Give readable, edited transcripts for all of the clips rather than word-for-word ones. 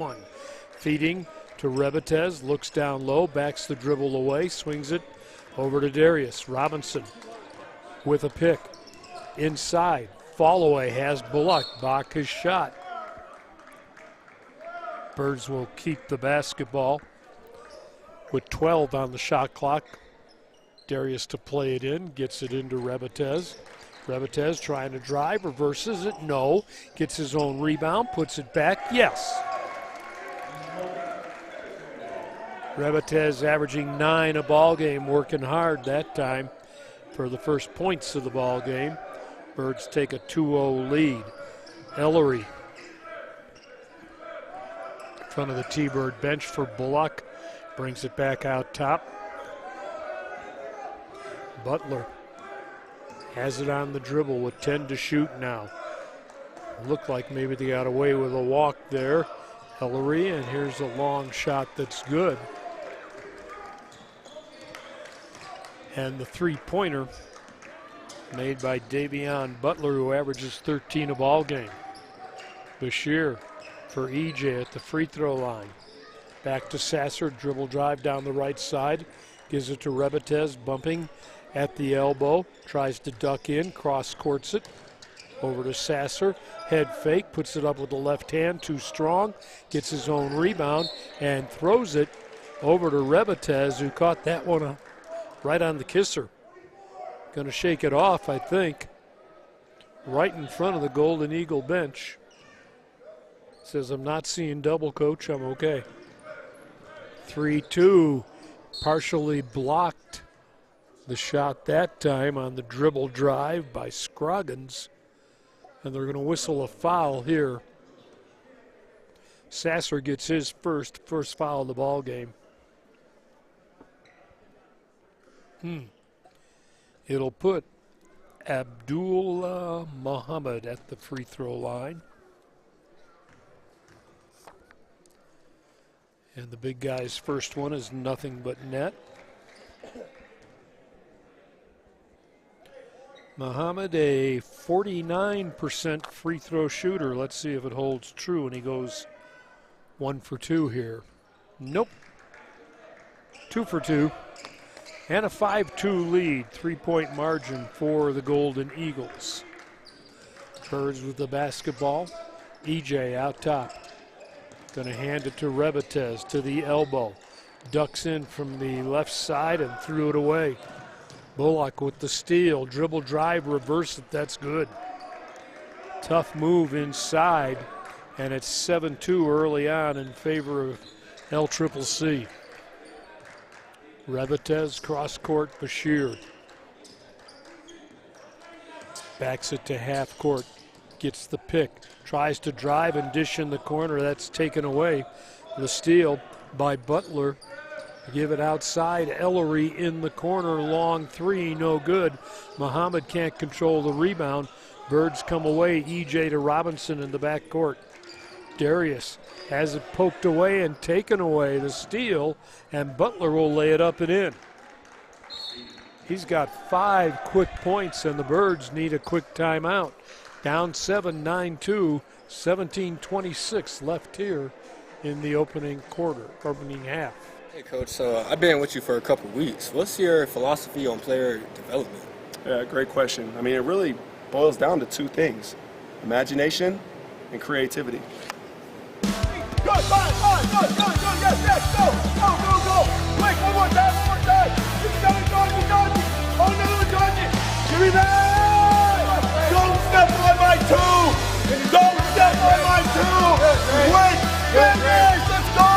One. Feeding to Rebetez, looks down low, backs the dribble away, swings it over to Darius. Robinson with a pick. Inside, fall away has Bullock. Bach his shot. Birds will keep the basketball with 12 on the shot clock. Darius to play it in, gets it into Rebetez. Rebetez trying to drive, reverses it, no. Gets his own rebound, puts it back, yes. Rebetez averaging 9 a ball game, working hard that time for the first points of the ball game. Birds take a 2-0 lead. Ellery in front of the T-Bird bench for Bullock. Brings it back out top. Butler has it on the dribble with 10 to shoot now. Looked like maybe they got away with a walk there. Ellery, and here's a long shot that's good. And the three-pointer made by Davion Butler, who averages 13 a ball game. Bashir for EJ at the free throw line. Back to Sasser, dribble drive down the right side. Gives it to Rebetez, bumping at the elbow. Tries to duck in, cross courts it. Over to Sasser, head fake, puts it up with the left hand, too strong. Gets his own rebound and throws it over to Rebetez, who caught that one right on the kisser. Going to shake it off, I think. Right in front of the Golden Eagle bench. Says, I'm not seeing double, coach, I'm okay. 3-2, partially blocked the shot that time on the dribble drive by Scroggins. And they're going to whistle a foul here. Sasser gets his first foul of the ball game. It'll put Abdullah Muhammad at the free throw line. And the big guy's first one is nothing but net. Muhammad, a 49% free throw shooter. Let's see if it holds true, and he goes 1 for 2 here. Nope. 2 for 2. And a 5-2 lead, 3-point margin for the Golden Eagles. Birds with the basketball. EJ out top. Going to hand it to Rebetez to the elbow. Ducks in from the left side and threw it away. Bullock with the steal. Dribble drive, reverse it. That's good. Tough move inside. And it's 7-2 early on in favor of LCCC. Rebetez, cross court, Bashir. Backs it to half court. Gets the pick. Tries to drive and dish in the corner. That's taken away. The steal by Butler. Give it outside. Ellery in the corner. Long three. No good. Muhammad can't control the rebound. Birds come away. EJ to Robinson in the backcourt. Darius has it poked away and taken away. The steal, and Butler will lay it up and in. He's got 5 quick points, and the Birds need a quick timeout. Down 7, 9-2, 17-26 left here in the opening half. Hey, Coach, so I've been with you for a couple weeks. What's your philosophy on player development? Yeah, great question. I mean, it really boils down to 2 things, imagination and creativity. Good, good, yes, go, quick, one more time, you got it, oh, give me that, don't step on my 2, don't step on my 2, quick, finish, let's go,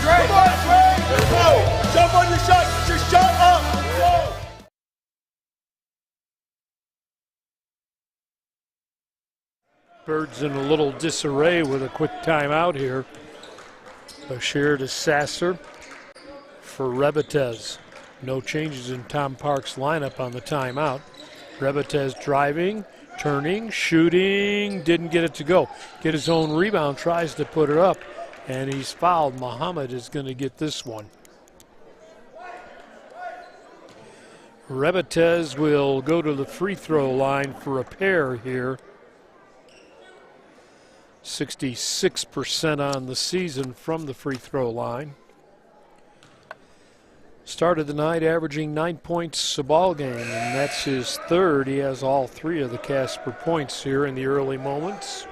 come on, Trey, let's go, jump on your shot, get your shot up, let's go. Birds in a little disarray with a quick timeout here. Bashir to Sasser for Rebetez. No changes in Tom Park's lineup on the timeout. Rebetez driving, turning, shooting, didn't get it to go. Get his own rebound, tries to put it up, and he's fouled. Muhammad is going to get this one. Rebetez will go to the free throw line for a pair here. 66% on the season from the free throw line. Started the night averaging 9 points a ball game, and that's his third. He has all 3 of the Casper points here in the early moments.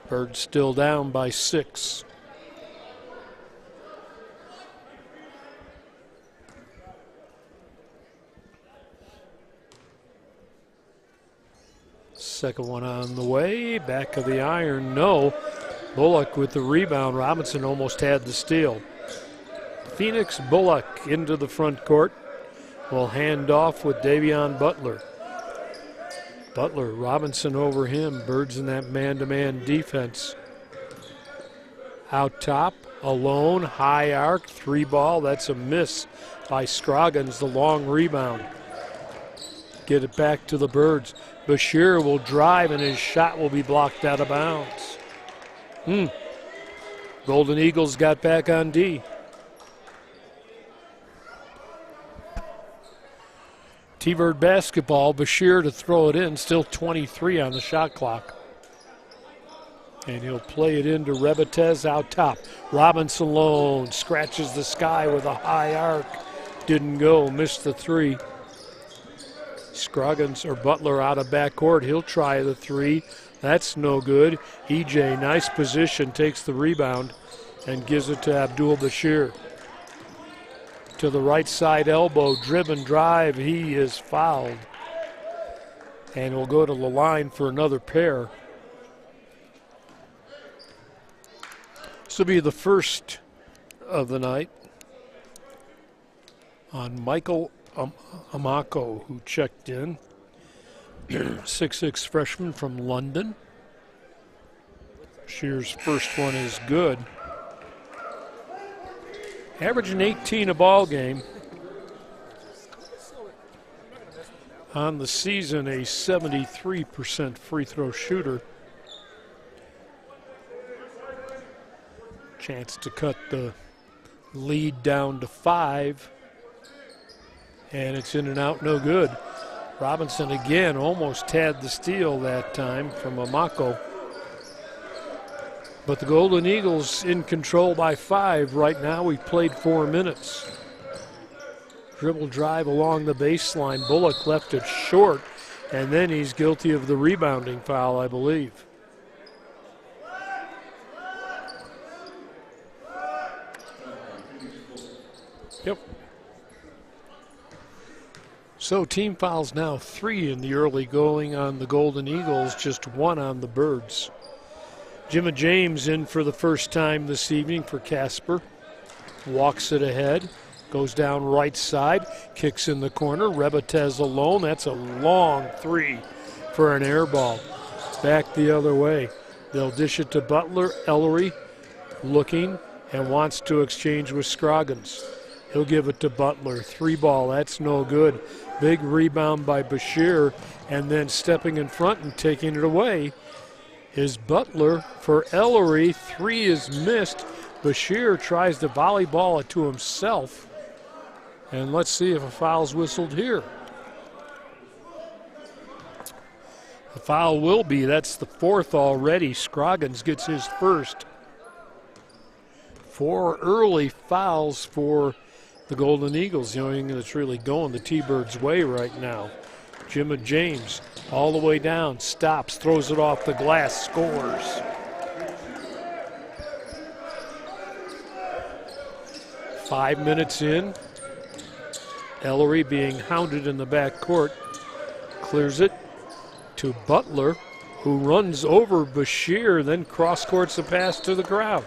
Birds still down by 6. Second one on the way, back of the iron, no. Bullock with the rebound. Robinson almost had the steal. Phoenix Bullock into the front court. Will hand off with Davion Butler. Butler, Robinson over him. Birds in that man-to-man defense. Out top, alone, high arc, 3 ball. That's a miss by Scroggins, the long rebound. Get it back to the Birds. Bashir will drive, and his shot will be blocked out of bounds. Golden Eagles got back on D. T-Bird basketball, Bashir to throw it in, still 23 on the shot clock. And he'll play it into Rebetez out top. Robinson alone, scratches the sky with a high arc. Didn't go, missed the 3. Scroggins or Butler out of backcourt. He'll try the 3. That's no good. EJ, nice position, takes the rebound and gives it to Abdul Bashir. To the right side elbow, driven drive. He is fouled. And will go to the line for another pair. This will be the first of the night on Michael Amako, who checked in. 6'6" freshman from London. Shear's first one is good. Averaging 18 a ball game. On the season, a 73% free throw shooter. Chance to cut the lead down to 5. And it's in and out, no good. Robinson again almost had the steal that time from Amako. But the Golden Eagles in control by 5 right now. We've played 4 minutes. Dribble drive along the baseline. Bullock left it short, and then he's guilty of the rebounding foul, I believe. Yep. So team fouls now 3 in the early going on the Golden Eagles, just 1 on the Birds. Jimmy James in for the first time this evening for Casper. Walks it ahead, goes down right side, kicks in the corner. Rebetez alone. That's a long 3 for an air ball. Back the other way. They'll dish it to Butler. Ellery looking and wants to exchange with Scroggins. He'll give it to Butler. 3 ball. That's no good. Big rebound by Bashir, and then stepping in front and taking it away is Butler for Ellery. 3 is missed. Bashir tries to volleyball it to himself. And let's see if a foul's whistled here. The foul will be. That's the 4th already. Scroggins gets his first. 4 early fouls for the Golden Eagles. The only thing that's really going the T-Birds' way right now. Jimmy James all the way down, stops, throws it off the glass, scores. Five minutes in. Ellery being hounded in the backcourt. Clears it to Butler, who runs over Bashir, then cross-courts a pass to the crowd.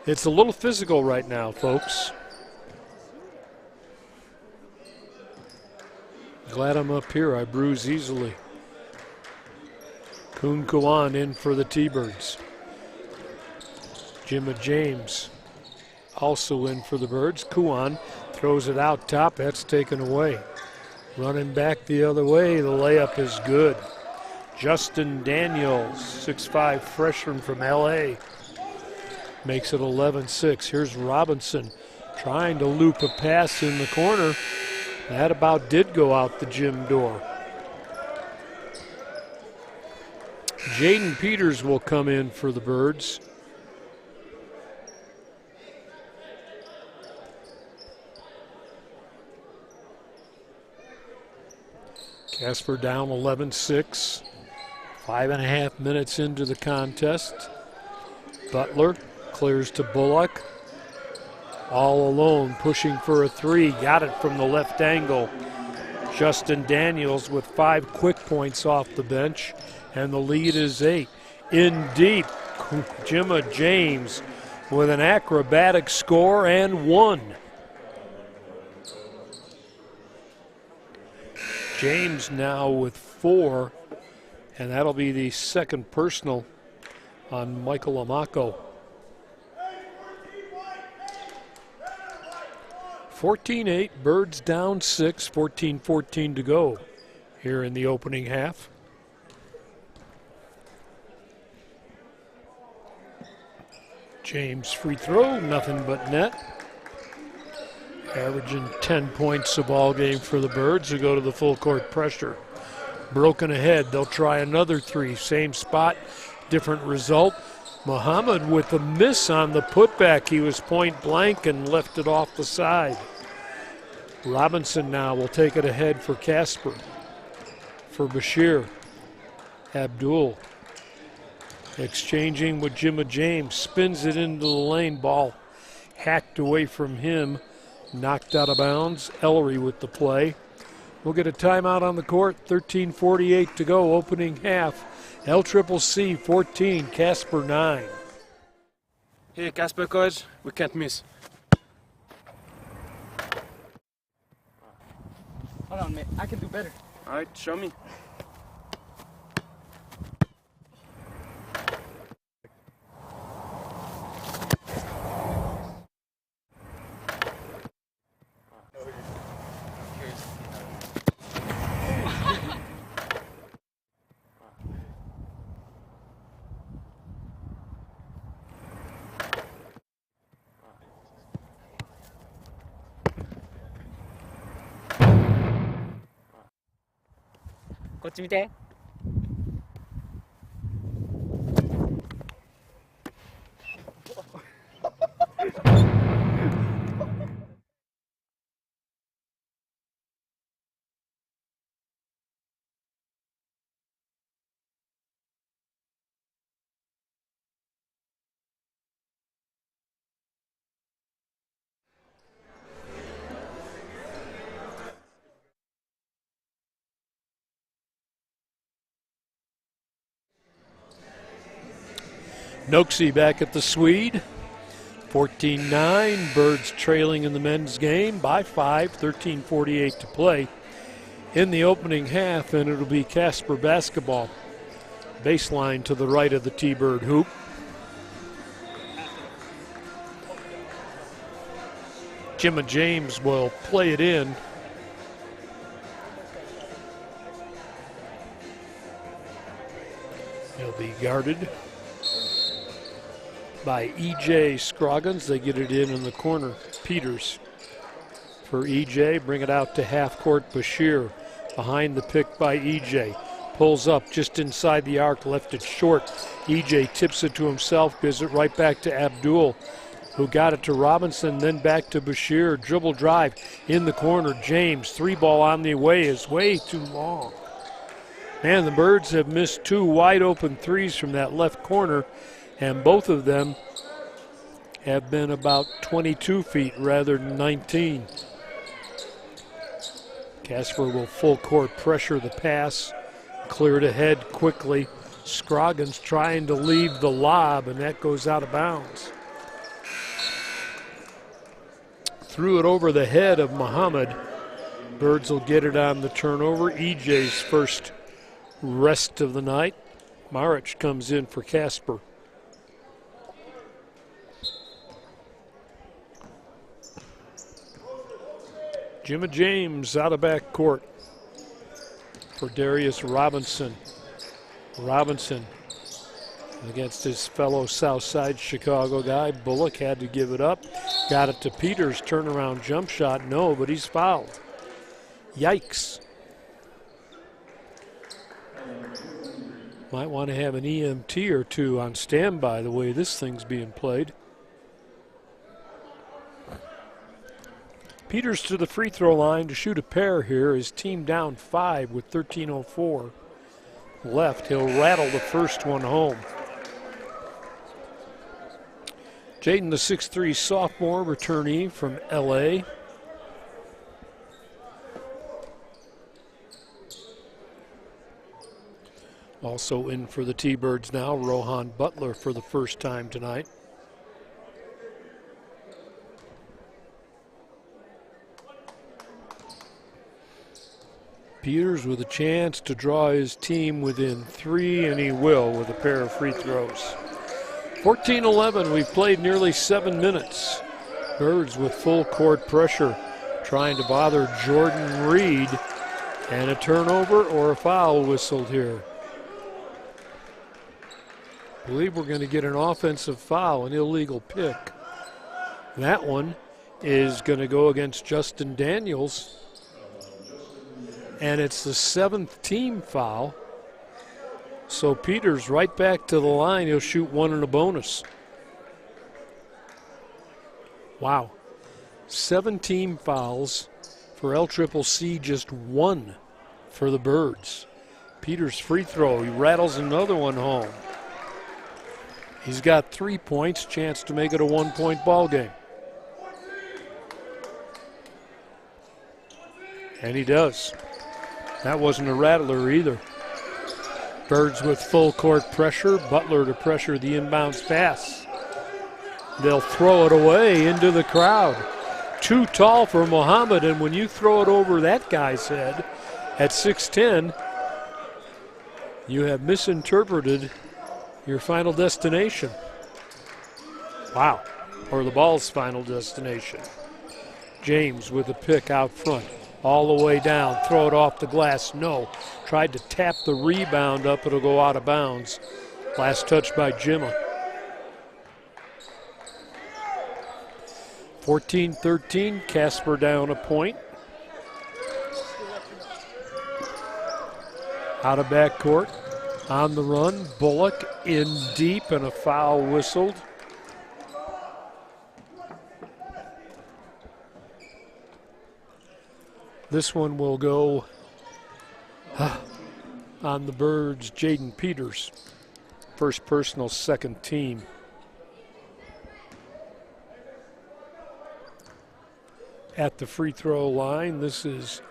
It's a little physical right now, folks. Glad I'm up here. I bruise easily. Kun Kuan in for the T-Birds. Jimmy James also in for the Birds. Kuan throws it out top. That's taken away. Running back the other way. The layup is good. Justin Daniels, 6'5" freshman from LA. Makes it 11-6. Here's Robinson trying to loop a pass in the corner. That about did go out the gym door. Jaden Peters will come in for the Birds. Casper down 11-6. 5.5 minutes into the contest. Butler clears to Bullock. All alone, pushing for a three. Got it from the left angle. Justin Daniels with 5 quick points off the bench, and the lead is 8. In deep, Jimma James with an acrobatic score and 1. James now with 4, and that'll be the second personal on Michael Amako. 14-8, Birds down 6, 14-14 to go here in the opening half. James free throw, nothing but net. Averaging 10 points a ball game for the Birds, who go to the full court pressure. Broken ahead, they'll try another three, same spot, different result. Muhammad with a miss on the putback. He was point blank and left it off the side. Robinson now will take it ahead for Casper. For Bashir. Abdul exchanging with Jimma James. Spins it into the lane. Ball hacked away from him. Knocked out of bounds. Ellery with the play. We'll get a timeout on the court. 13:48 to go. Opening half. LCCC 14, Casper 9. Hey, Casper coach, we can't miss. Hold on, mate. I can do better. All right, show me.こっち見て。Noxie back at the Swede. 14-9, Birds trailing in the men's game by 5, 13:48 to play in the opening half, and it'll be Casper basketball. Baseline to the right of the T-Bird hoop. Jimma James will play it in. He'll be guarded by E.J. Scroggins. They get it in the corner. Peters for E.J. Bring it out to half court. Bashir behind the pick by E.J. Pulls up just inside the arc, left it short. E.J. tips it to himself, gives it right back to Abdul, who got it to Robinson, then back to Bashir. Dribble drive in the corner. James, 3-ball on the way, is way too long. Man, the Birds have missed 2 wide open threes from that left corner, and both of them have been about 22 feet rather than 19. Casper will full court pressure the pass, cleared ahead quickly. Scroggins trying to leave the lob, and that goes out of bounds. Threw it over the head of Muhammad. Birds will get it on the turnover. EJ's first rest of the night. Maric comes in for Casper. Jimma James out of back court for Darius Robinson. Robinson against his fellow Southside Chicago guy. Bullock had to give it up. Got it to Peters. Turnaround jump shot. No, but he's fouled. Yikes. Might want to have an EMT or two on standby the way this thing's being played. Peters to the free throw line to shoot a pair here. His team down 5 with 13:04 left. He'll rattle the first one home. Jaden, the 6'3" sophomore returnee from LA. Also in for the T-Birds now, Rohan Butler for the first time tonight. Peters with a chance to draw his team within 3, and he will with a pair of free throws. 14-11, we've played nearly 7 minutes. Birds with full court pressure, trying to bother Jordan Reed, and a turnover or a foul whistled here. I believe we're going to get an offensive foul, an illegal pick. That one is going to go against Justin Daniels, and it's the 7th team foul. So Peters right back to the line. He'll shoot one and a bonus. Wow. 7 team fouls for LCCC, just 1 for the Birds. Peters free throw. He rattles another one home. He's got 3 points, chance to make it a 1-point ball game. And he does. That wasn't a rattler either. Birds with full court pressure. Butler to pressure the inbounds pass. They'll throw it away into the crowd. Too tall for Muhammad, and when you throw it over that guy's head at 6'10", you have misinterpreted your final destination. Wow, or the ball's final destination. James with a pick out front. All the way down, throw it off the glass, no. Tried to tap the rebound up, it'll go out of bounds. Last touch by Jimma. 14-13, Casper down a point. Out of backcourt, on the run, Bullock in deep and a foul whistled. This one will go on the Birds, Jaden Peters. First personal, 2nd team. At the free throw line, this is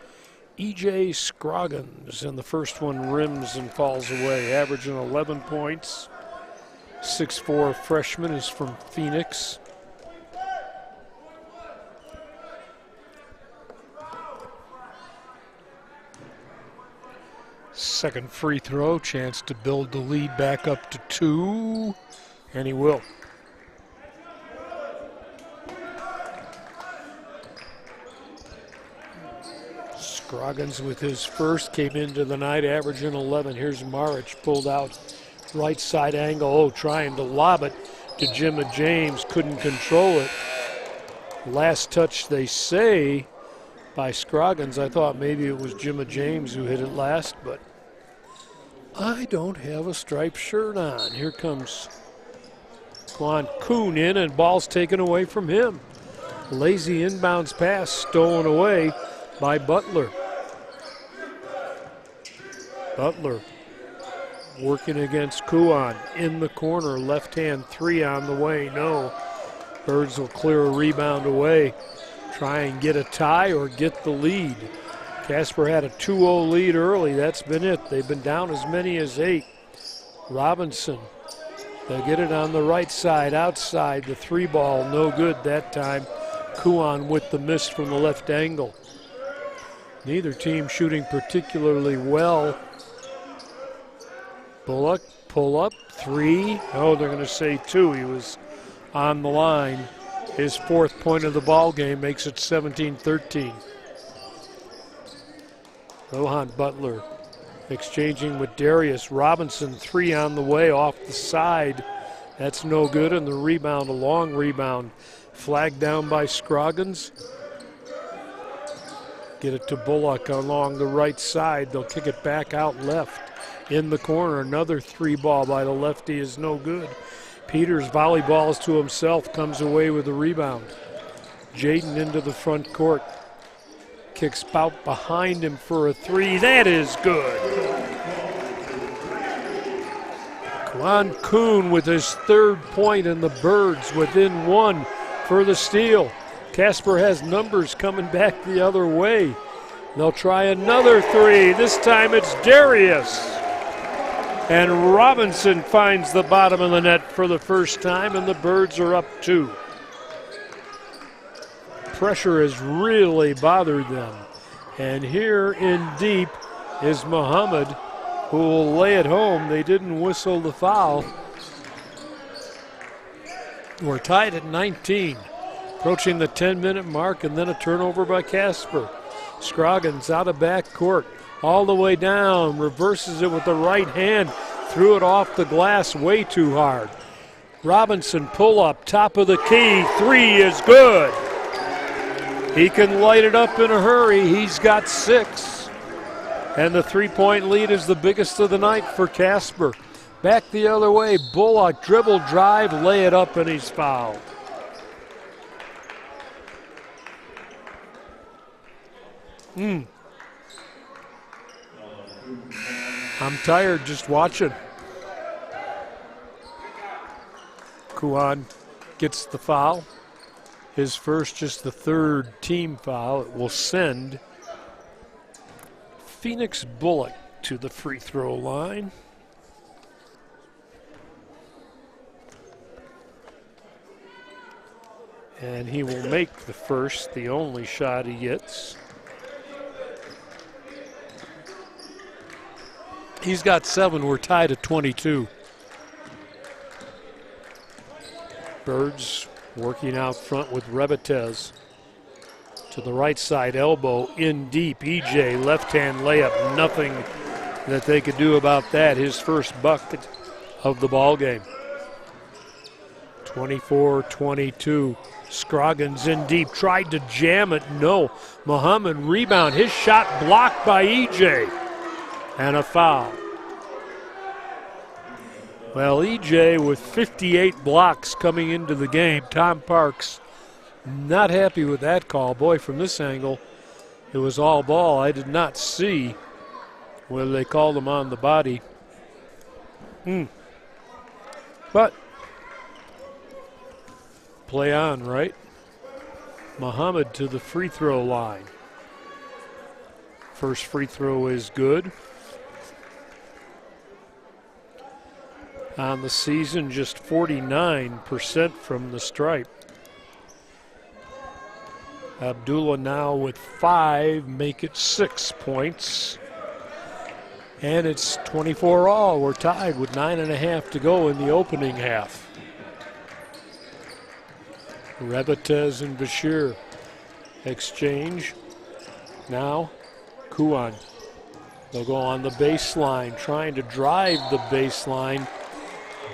E.J. Scroggins, and the first one rims and falls away, averaging 11 points. 6'4" freshman is from Phoenix. Second free throw, chance to build the lead back up to 2, and he will. Scroggins with his first, came into the night averaging 11. Here's Maric pulled out right side angle. Oh, trying to lob it to Jimma James, couldn't control it. Last touch, they say, by Scroggins. I thought maybe it was Jimma James who hit it last, but I don't have a striped shirt on. Here comes Quan Kuhn in, and ball's taken away from him. Lazy inbounds pass stolen away by Butler. Butler working against Kuhn in the corner. Left hand 3 on the way. No. Birds will clear a rebound away. Try and get a tie or get the lead. Casper had a 2-0 lead early. That's been it. They've been down as many as 8. Robinson. They'll get it on the right side, outside. The 3 ball, no good that time. Kuhn with the miss from the left angle. Neither team shooting particularly well. Bullock, pull up, 3. Oh, they're going to say 2. He was on the line. His 4th point of the ball game makes it 17-13. Rohan Butler exchanging with Darius. Robinson, 3 on the way off the side. That's no good, and the rebound, a long rebound, flagged down by Scroggins. Get it to Bullock along the right side. They'll kick it back out left. In the corner, another 3-ball by the lefty is no good. Peters volleyballs to himself, comes away with the rebound. Jaden into the front court. Kicks out behind him for a 3. That is good. Quan Kuhn with his 3rd point, and the Birds within 1 for the steal. Casper has numbers coming back the other way. They'll try another 3. This time it's Darius. And Robinson finds the bottom of the net for the first time, and the Birds are up 2. Pressure has really bothered them. And here in deep is Muhammad, who will lay it home. They didn't whistle the foul. We're tied at 19, approaching the 10-minute mark, and then a turnover by Casper. Scroggins out of back court, all the way down, reverses it with the right hand, threw it off the glass way too hard. Robinson pull up, top of the key, 3 is good. He can light it up in a hurry. He's got 6. And the 3-point lead is the biggest of the night for Casper. Back the other way, Bullock dribble drive, lay it up, and he's fouled. I'm tired just watching. Kuan gets the foul. His first, just the 3rd team foul. It will send Phoenix Bullock to the free throw line. And he will make the first, the only shot he gets. He's got 7. We're tied at 22. Birds working out front with Rebetez. To the right side, elbow in deep. EJ, left-hand layup. Nothing that they could do about that. His first bucket of the ball game. 24-22. Scroggins in deep. Tried to jam it. No. Muhammad rebound. His shot blocked by EJ. And a foul. Well, EJ with 58 blocks coming into the game. Tom Parks not happy with that call. Boy, from this angle, it was all ball. I did not see whether they called him on the body. But play on, right? Muhammad to the free throw line. First free throw is good. On the season, just 49% from the stripe. Abdullah now with 5, make it 6 points. And it's 24 all. We're tied with 9.5 to go in the opening half. Rebetez and Bashir exchange. Now Kuan. They'll go on the baseline, trying to drive the baseline.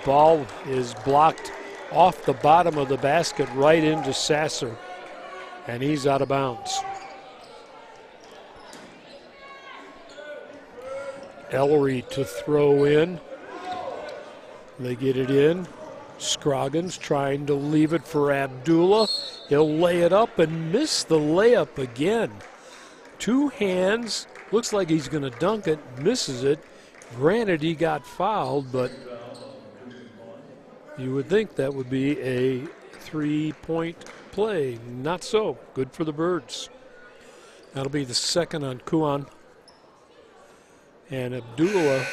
Ball is blocked off the bottom of the basket right into Sasser. And he's out of bounds. Ellery to throw in. They get it in. Scroggins trying to leave it for Abdullah. He'll lay it up and miss the layup again. 2 hands. Looks like he's going to dunk it. Misses it. Granted, he got fouled, but you would think that would be a 3-point play. Not so. Good for the Birds. That'll be the second on Kuan. And Abdullah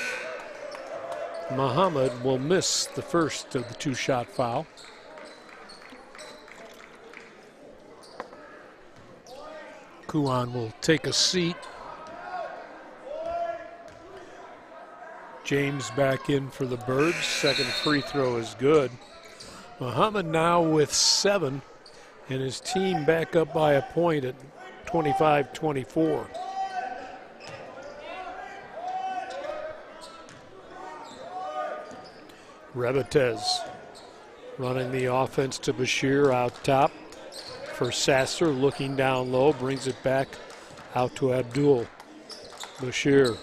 Muhammad will miss the first of the 2-shot foul. Kuan will take a seat. James back in for the Birds. Second free throw is good. Muhammad now with 7, and his team back up by a point at 25-24. Rebetez running the offense to Bashir out top for Sasser, looking down low, brings it back Out to Abdul. Bashir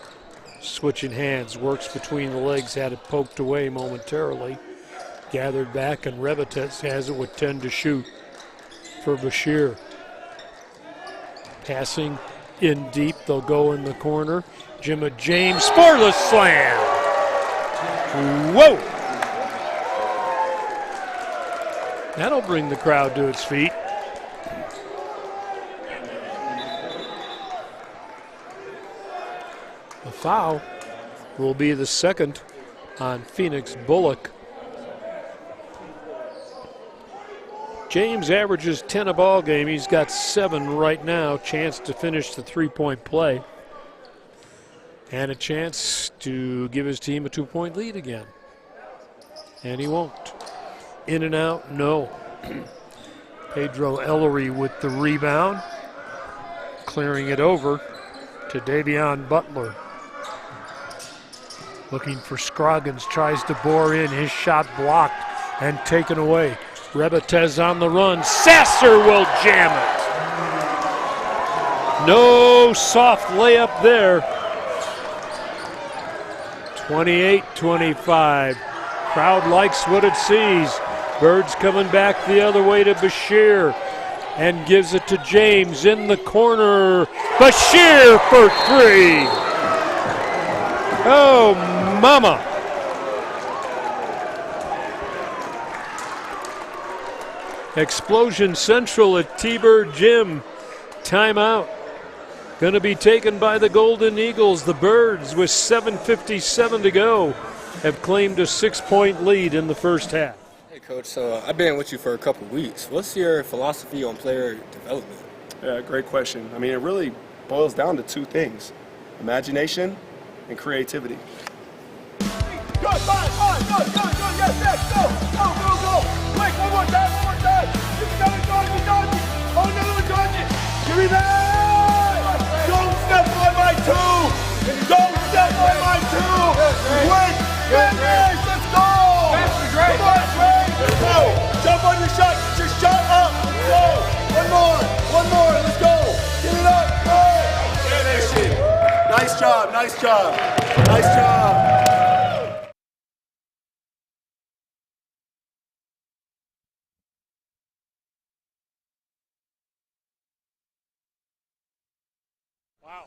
switching hands, works between the legs, had it poked away momentarily. Gathered back, and Rebetes has it with 10 to shoot for Bashir. Passing in deep, they'll go in the corner. Jimma James, scoreless slam. Whoa! That'll bring the crowd to its feet. The foul will be the second on Phoenix Bullock. James averages 10 a ball game. He's got 7 right now. Chance to finish the three-point play. And a chance to give his team a 2-point lead again. And he won't. In and out, no. Pedro Ellery with the rebound. Clearing it over to Davion Butler. Looking for Scroggins, tries to bore in. His shot blocked and taken away. Rebetes on the run. Sasser will jam it. No soft layup there. 28-25. Crowd likes what it sees. Birds coming back the other way to Bashir and gives it to James in the corner. Bashir for 3. Oh, mama. Explosion Central at T-Bird Gym. Timeout. Going to be taken by the Golden Eagles. The Birds, with 7:57 to go, have claimed a 6-point lead in the first half. Hey, Coach, so I've been with you for a couple weeks. What's your philosophy on player development? Yeah, great question. I mean, it really boils down to 2 things: imagination and creativity. Good, fine, good, yes, go, go. Quick, one more time. You got it, dodge it. Oh, no, dodge it. Give me that. Don't step on my 2. Don't step on my 2. Quick, finish, let's go. Come on, Trey. Go. Jump on your shot. Get your shot up. Go. One more. Let's go. Get it up. Go. Finish it. Nice job. Wow.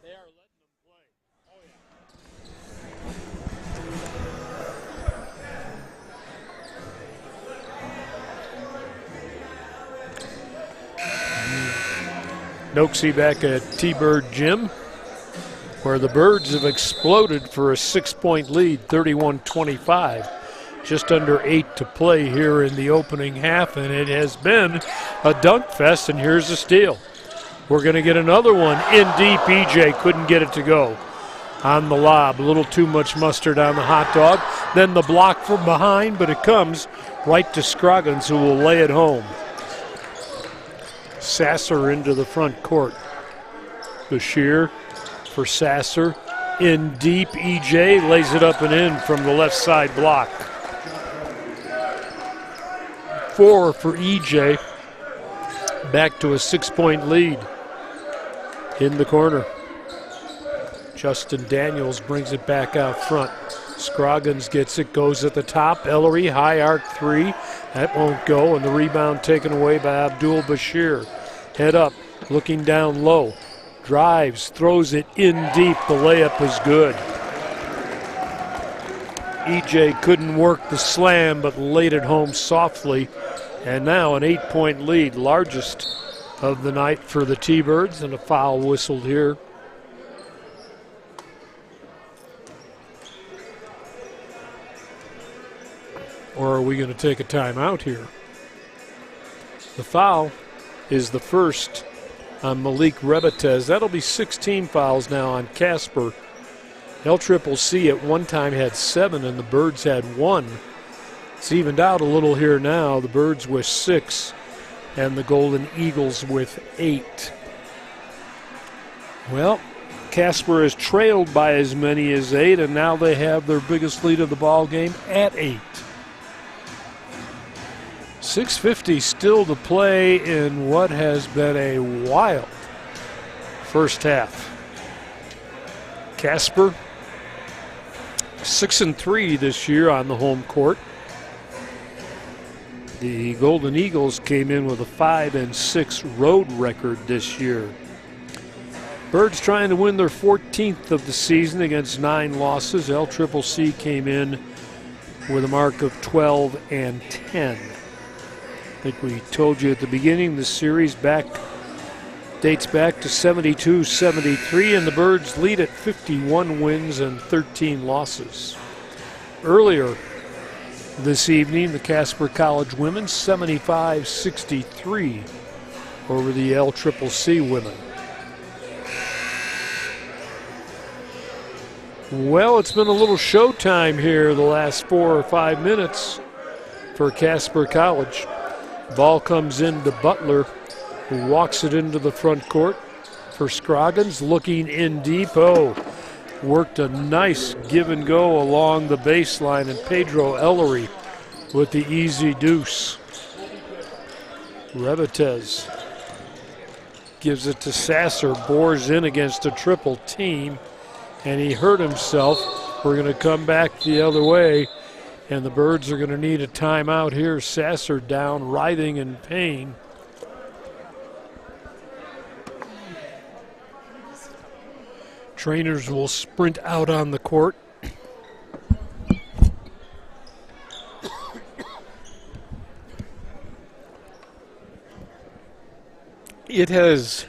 They are letting them play. Oh, yeah. Noxie back at T-Bird Gym, where the Birds have exploded for a 6-point lead, 31-25. Just under 8 to play here in the opening half, and it has been a dunk fest, and here's a steal. We're going to get another one in deep. EJ couldn't get it to go on the lob. A little too much mustard on the hot dog. Then the block from behind, but it comes right to Scroggins, who will lay it home. Sasser into the front court. Bashir for Sasser. In deep, EJ lays it up and in from the left side block. 4 for EJ. Back to a 6-point lead in the corner. Justin Daniels brings it back out front. Scroggins gets it, goes at the top. Ellery, high arc 3. That won't go, and the rebound taken away by Abdul Bashir. Head up, looking down low. Drives, throws it in deep. The layup is good. EJ couldn't work the slam, but laid it home softly. And now an 8-point lead, largest of the night for the T-Birds, and a foul whistled here. Or are we going to take a timeout here? The foul is the first on Malik Rebetes. That'll be 16 fouls now on Casper. LCCC at one time had 7, and the Birds had 1. It's evened out a little here now. The Birds with 6 and the Golden Eagles with 8. Well, Casper has trailed by as many as 8, and now they have their biggest lead of the ball game at 8. 6:50 still to play in what has been a wild first half. Casper 6-3 this year on the home court. The Golden Eagles came in with a 5-6 road record this year. Birds trying to win their 14th of the season against 9 losses. LCCC came in with a mark of 12-10. I think we told you at the beginning the series dates back to 72-73, and the Birds lead at 51 wins and 13 losses. Earlier this evening, the Casper College women 75-63 over the LCCC women. Well, it's been a little showtime here the last 4 or 5 minutes for Casper College. Ball comes into Butler, who walks it into the front court for Scroggins, looking in deep. Oh, worked a nice give and go along the baseline, and Pedro Ellery with the easy deuce. Revetez gives it to Sasser, bores in against a triple team, and he hurt himself. We're going to come back the other way, and the Birds are going to need a timeout here. Sasser down, writhing in pain. Trainers will sprint out on the court. It has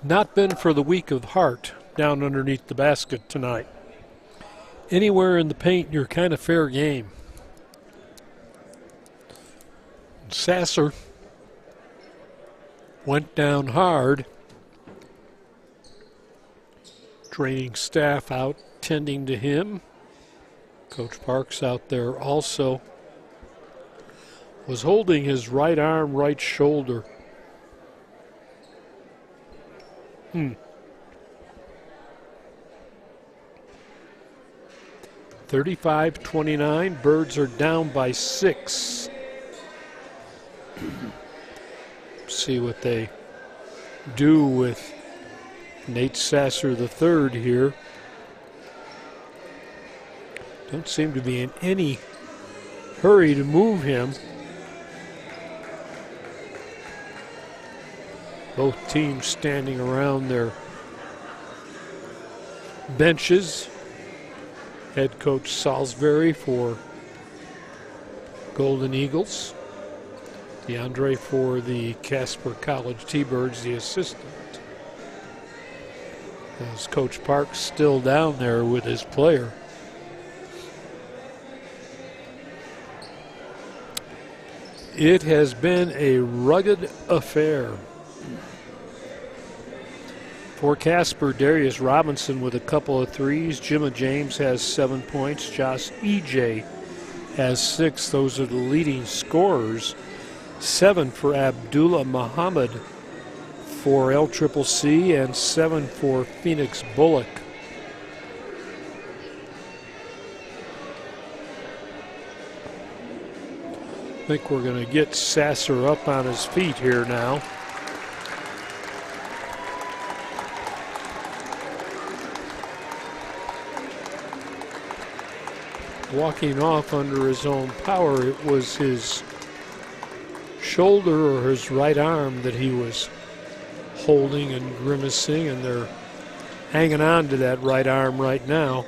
not been for the weak of heart down underneath the basket tonight. Anywhere in the paint, you're kind of fair game. Sasser went down hard. Training staff out tending to him. Coach Parks out there also. Was holding his right arm, right shoulder. 35-29. Birds are down by 6. See what they do with Nate Sasser III here. Don't seem to be in any hurry to move him. Both teams standing around their benches. Head coach Salisbury for Golden Eagles. DeAndre for the Casper College T-Birds, the assistant. As Coach Parks still down there with his player. It has been a rugged affair. For Casper, Darius Robinson with a couple of threes. Jimma James has 7 points. Josh E.J. has 6. Those are the leading scorers. 7 for Abdullah Muhammad for LCCC, and 7 for Phoenix Bullock. I think we're going to get Sasser up on his feet here now. Walking off under his own power. It was his shoulder or his right arm that he was holding and grimacing, and they're hanging on to that right arm right now.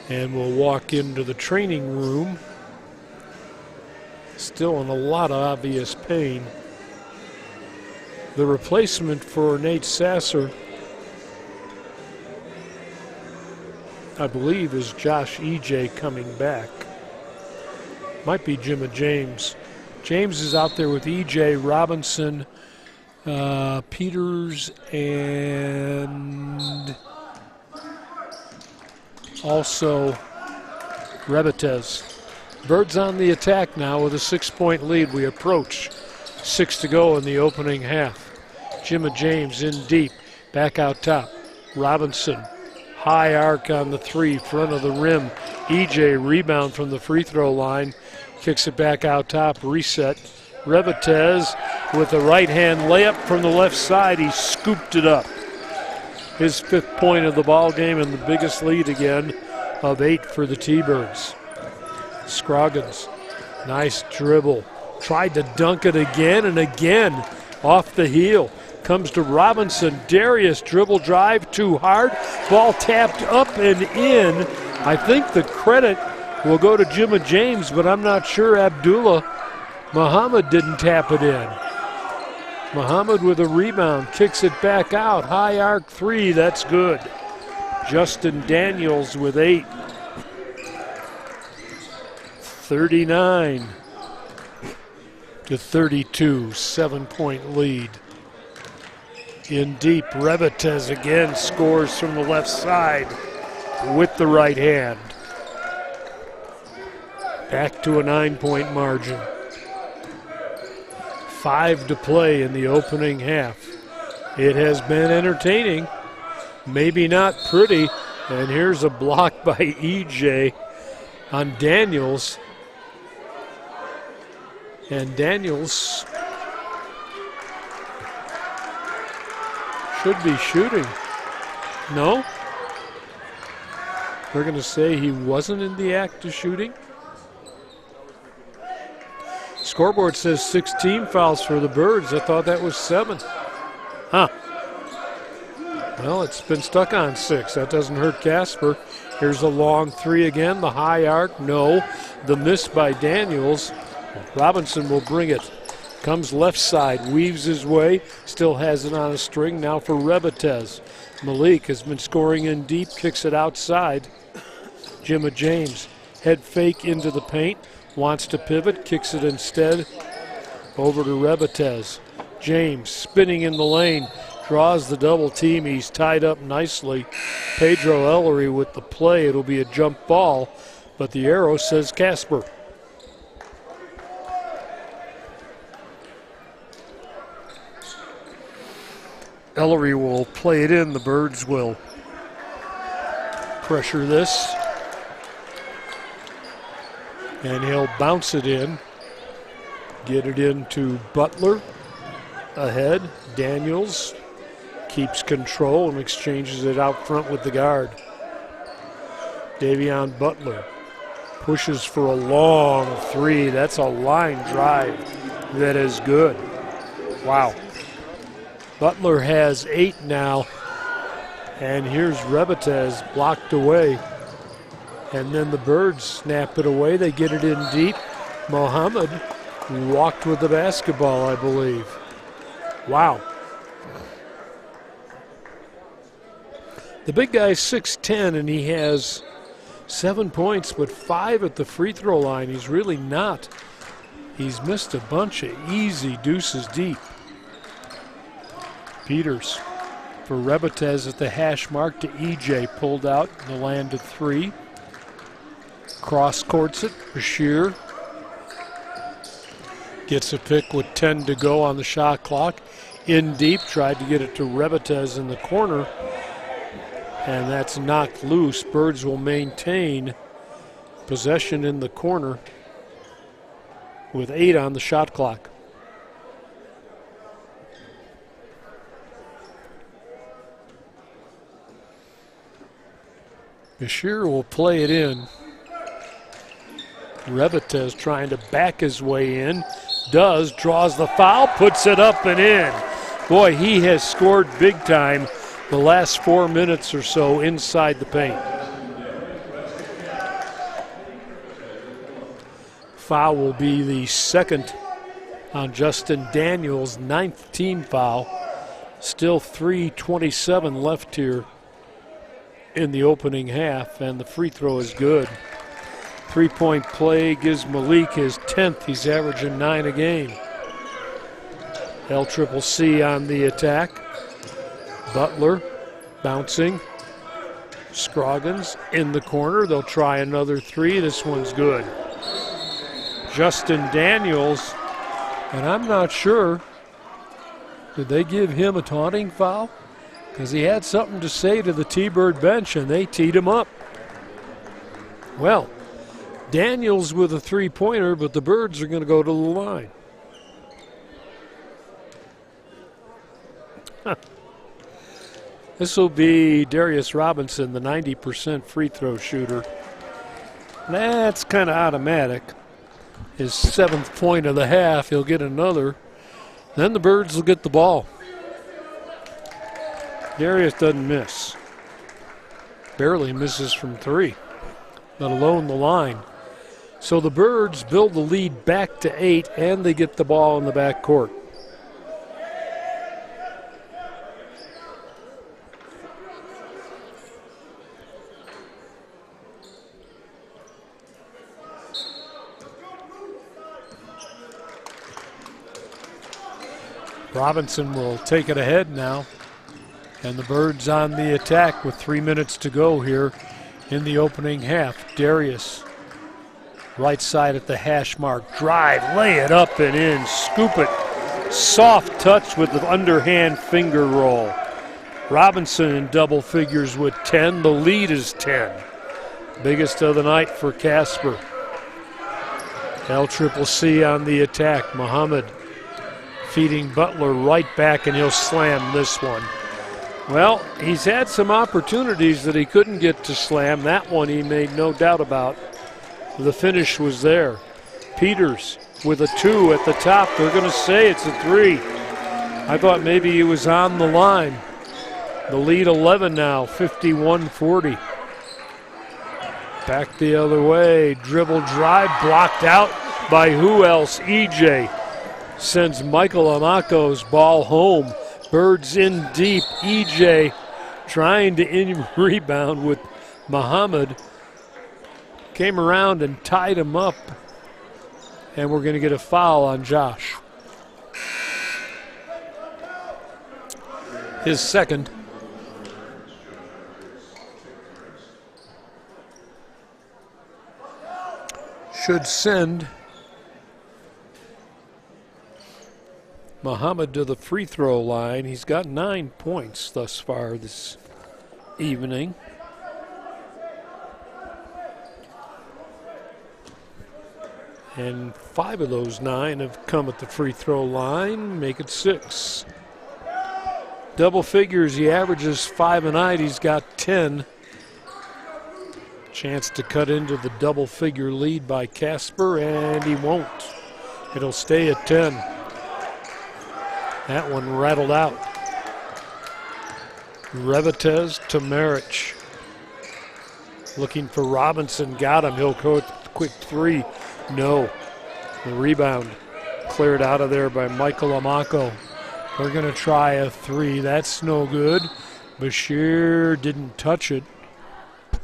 And we'll walk into the training room. Still in a lot of obvious pain. The replacement for Nate Sasser, I believe, is Josh E.J. coming back. Might be Jimma James. James is out there with E.J., Robinson, Peters, and also Revetez. Birds on the attack now with a 6-point lead. We approach 6 to go in the opening half. Jimma James in deep, back out top. Robinson, high arc on the 3, front of the rim. EJ rebound from the free throw line, kicks it back out top, reset. Rebatez with a right-hand layup from the left side. He scooped it up. His 5th point of the ball game and the biggest lead again of 8 for the T-Birds. Scroggins, nice dribble. Tried to dunk it again and again off the heel. Comes to Robinson. Darius dribble drive too hard. Ball tapped up and in. I think the credit will go to Jimma James, but I'm not sure Abdullah Muhammad didn't tap it in. Muhammad with a rebound, kicks it back out. High arc 3, that's good. Justin Daniels with 8. 39 to 32, 7-point lead. In deep, Rebatez again scores from the left side with the right hand. Back to a 9-point margin. 5 to play in the opening half. It has been entertaining, maybe not pretty, and here's a block by EJ on Daniels. And Daniels should be shooting. No? We're going to say he wasn't in the act of shooting. Scoreboard says 16 fouls for the Birds. I thought that was 7. Huh. Well, it's been stuck on 6. That doesn't hurt Casper. Here's a long 3 again. The high arc, no. The miss by Daniels. Robinson will bring it. Comes left side, weaves his way, still has it on a string. Now for Rebatez. Malik has been scoring in deep, kicks it outside. Jimma James, head fake into the paint, wants to pivot, kicks it instead over to Rebatez. James spinning in the lane, draws the double team. He's tied up nicely. Pedro Ellery with the play. It'll be a jump ball, but the arrow says Casper. Ellery will play it in. The Birds will pressure this. And he'll bounce it in. Get it into Butler. Ahead. Daniels keeps control and exchanges it out front with the guard. Davion Butler pushes for a long 3. That's a line drive that is good. Wow. Butler has 8 now, and here's Rebatez blocked away. And then the Birds snap it away. They get it in deep. Mohammed walked with the basketball, I believe. Wow. The big guy's 6'10", and he has 7 points, but 5 at the free throw line. He's really not. He's missed a bunch of easy deuces deep. Peters for Rebatez at the hash mark to EJ, pulled out in the land of 3. Cross courts it. Bashir gets a pick with 10 to go on the shot clock. In deep, tried to get it to Rebatez in the corner, and that's knocked loose. Birds will maintain possession in the corner with 8 on the shot clock. Bashir will play it in. Rebatez trying to back his way in. Does, draws the foul, puts it up and in. Boy, he has scored big time the last 4 minutes or so inside the paint. Foul will be the second on Justin Daniels, 9th team foul. Still 3:27 left here in the opening half, and the free throw is good. 3-point play gives Malik his 10th. He's averaging 9 a game. LCCC on the attack. Butler bouncing. Scroggins in the corner. They'll try another 3. This one's good. Justin Daniels And I'm not sure, did they give him a taunting foul? Because he had something to say to the T-Bird bench, and they teed him up. Well, Daniels with a three-pointer, but the Birds are going to go to the line. This will be Darius Robinson, the 90% free throw shooter. That's kind of automatic. His 7th point of the half, he'll get another. Then the Birds will get the ball. Darius doesn't miss. Barely misses from 3, let alone the line. So the Birds build the lead back to 8, and they get the ball in the backcourt. Robinson will take it ahead now. And the Birds on the attack with 3 minutes to go here in the opening half. Darius, right side at the hash mark. Drive, lay it up and in, scoop it. Soft touch with the underhand finger roll. Robinson in double figures with 10. The lead is 10. Biggest of the night for Casper. LCCC on the attack. Muhammad feeding Butler right back, and he'll slam this one. Well, he's had some opportunities that he couldn't get to slam. That one he made no doubt about. The finish was there. Peters with a 2 at the top. They're going to say it's a 3. I thought maybe he was on the line. The lead 11 now, 51-40. Back the other way. Dribble drive blocked out by who else? EJ sends Michael Amako's ball home. Birds in deep. EJ trying to rebound with Muhammad. Came around and tied him up. And we're going to get a foul on Josh. His second. Should send Muhammad to the free throw line. He's got 9 points thus far this evening. And 5 of those 9 have come at the free throw line, make it 6. Double figures, he averages 5 a night, he's got 10. Chance to cut into the double figure lead by Casper, and he won't. It'll stay at 10. That one rattled out. Revitez to Marich. Looking for Robinson, got him. He'll go with a quick 3. No. The rebound cleared out of there by Michael Amako. They're going to try a 3. That's no good. Bashir didn't touch it.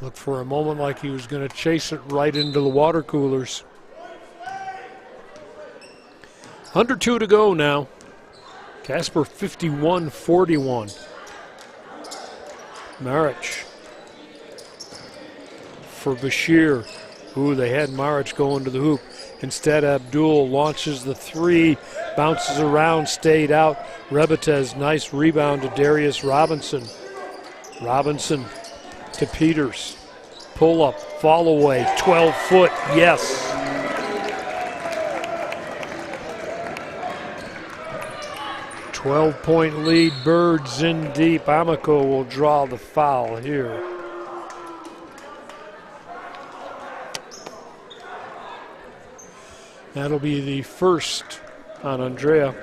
Looked for a moment like he was going to chase it right into the water coolers. Under 2 to go now. Casper 51-41. Marich for Bashir. Ooh, they had Marich going to the hoop. Instead, Abdul launches the 3, bounces around, stayed out. Rebetez, nice rebound to Darius Robinson. Robinson to Peters. Pull up, fall away, 12 foot, yes. .12 lead, Birds in deep. Amako will draw the foul here. That'll be the first on Andrea.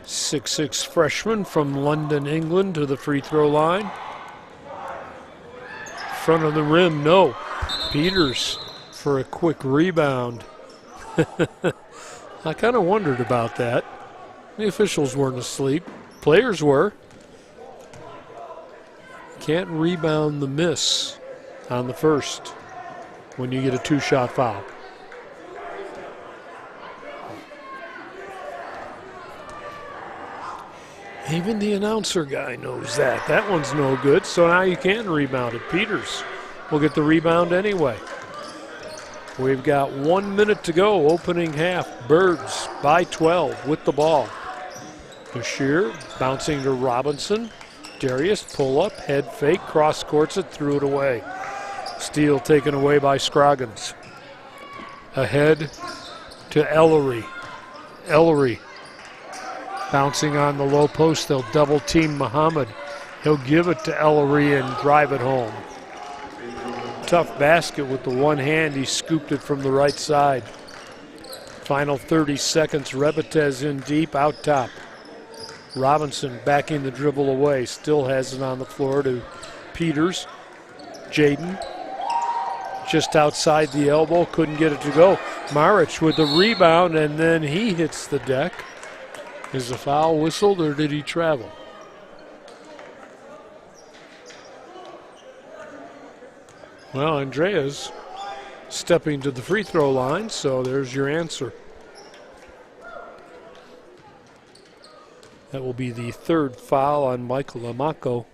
.66 freshman from London, England to the free throw line. Front of the rim, no. Peters for a quick rebound. I kind of wondered about that. The officials weren't asleep. Players were. Can't rebound the miss on the first when you get a 2-shot foul. Even the announcer guy knows that. That one's no good, so now you can rebound it. Peters will get the rebound anyway. We've got 1 minute to go, opening half. Birds by 12 with the ball. Bashir bouncing to Robinson. Darius pull up, head fake, cross courts it, threw it away. Steal taken away by Scroggins. Ahead to Ellery. Ellery bouncing on the low post. They'll double team Muhammad. He'll give it to Ellery and drive it home. Tough basket with the one hand. He scooped it from the right side. Final 30 seconds. Rebetez in deep, out top. Robinson backing the dribble away. Still has it on the floor to Peters. Jaden just outside the elbow. Couldn't get it to go. Maric with the rebound, and then he hits the deck. Is the foul whistled, or did he travel? Well, Andrea's stepping to the free throw line, so there's your answer. That will be the third foul on Michael Amako.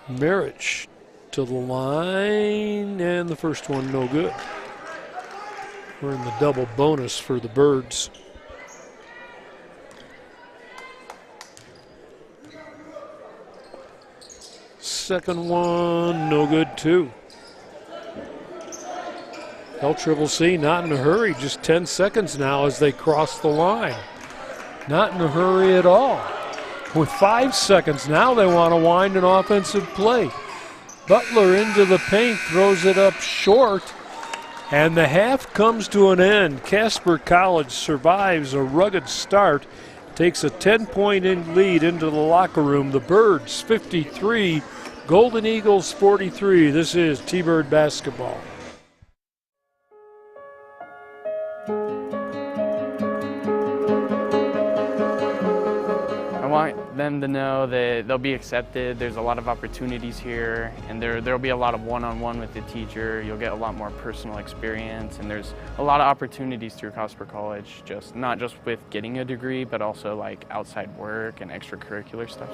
Maric to the line, and the first one no good. We're in the double bonus for the Birds. Second one, no good too. L-Triple-C not in a hurry, just 10 seconds now as they cross the line. Not in a hurry at all. With 5 seconds now, they want to wind an offensive play. Butler into the paint, throws it up short, and the half comes to an end. Casper College survives a rugged start, takes a 10-point lead into the locker room. The Birds 53, Golden Eagles 43. This is T-Bird basketball. I want them to know that they'll be accepted. There's a lot of opportunities here, and there'll be a lot of one-on-one with the teacher. You'll get a lot more personal experience, and there's a lot of opportunities through Casper College, not just with getting a degree, but also like outside work and extracurricular stuff.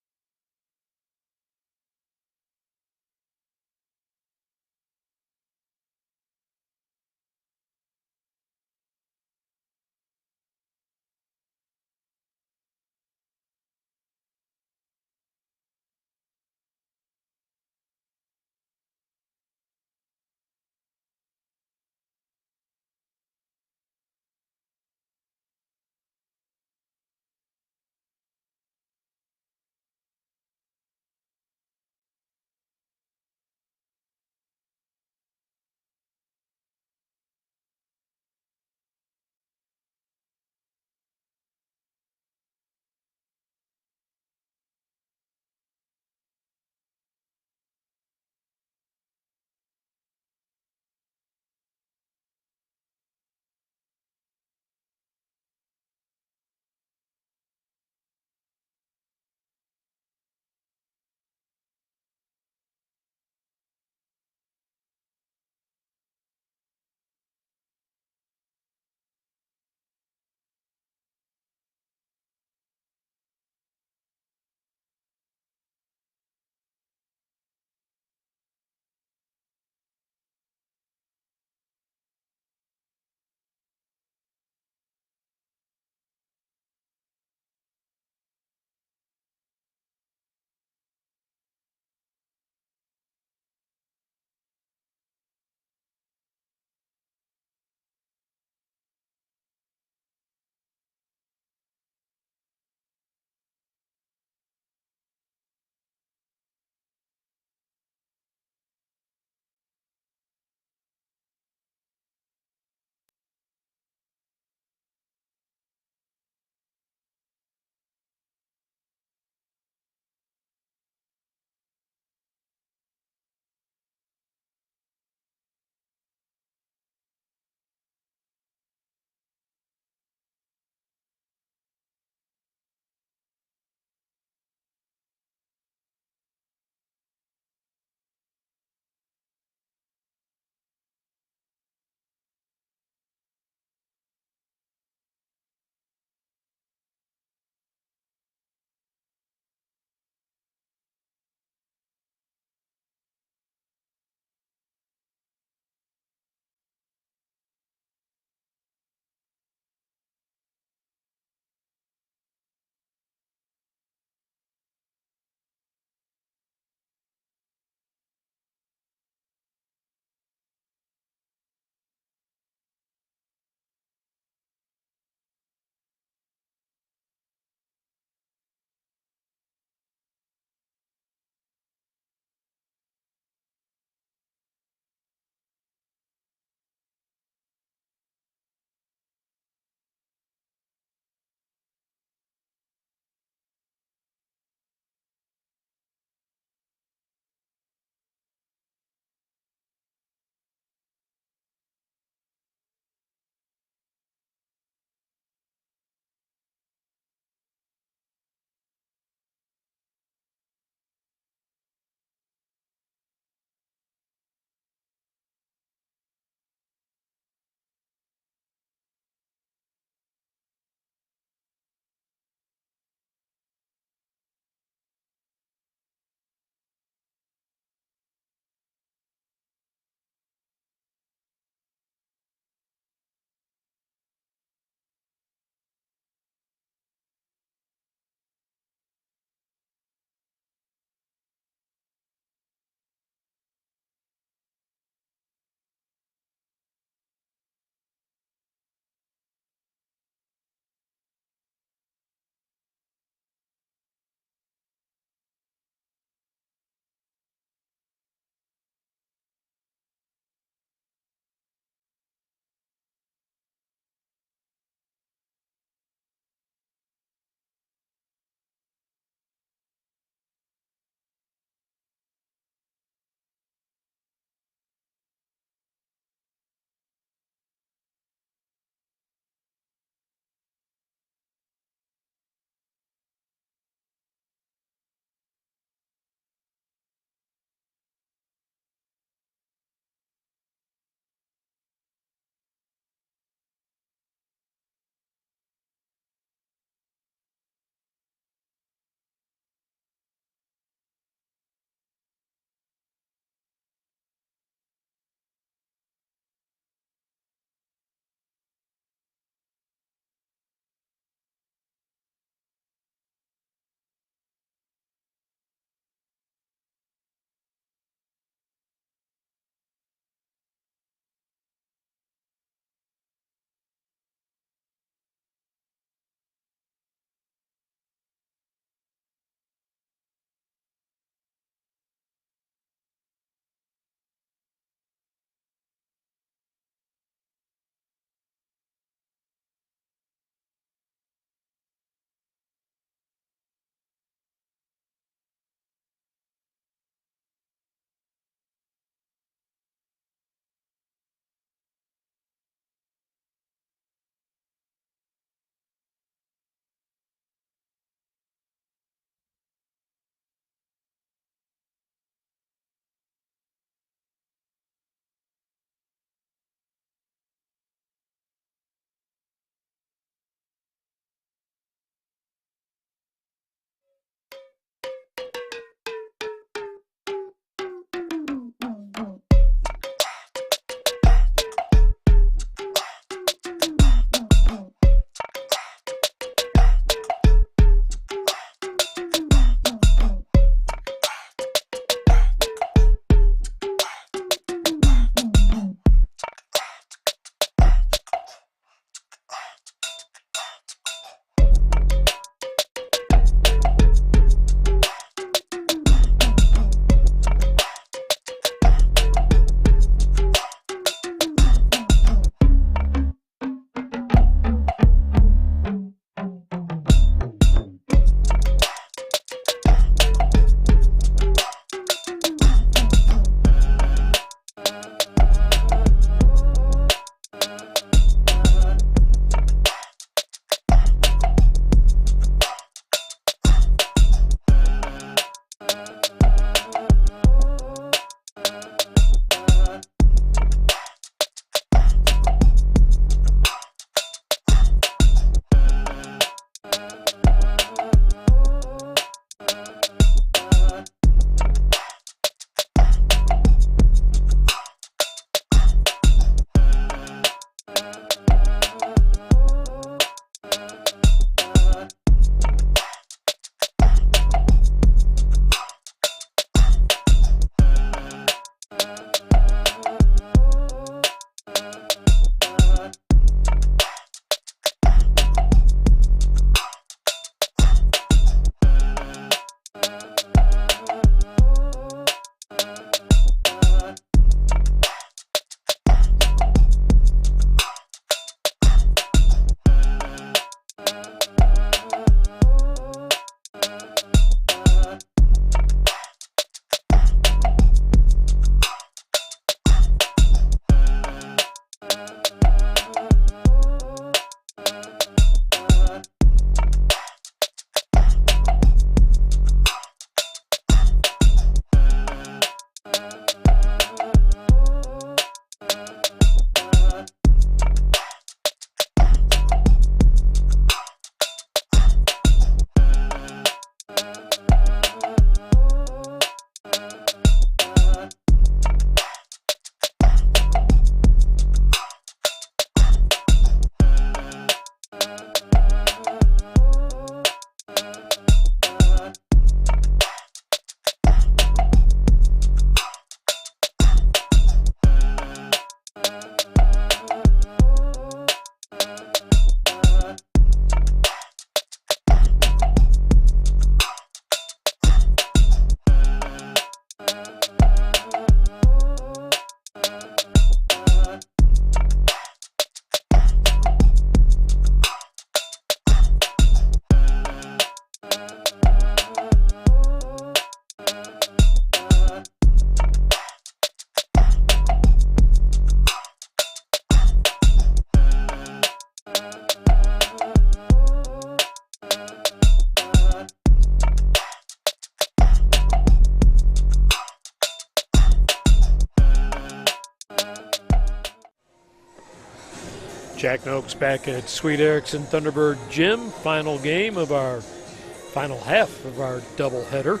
Jack Noakes back at Sweet Erickson Thunderbird Gym. Final game of our final half of our doubleheader,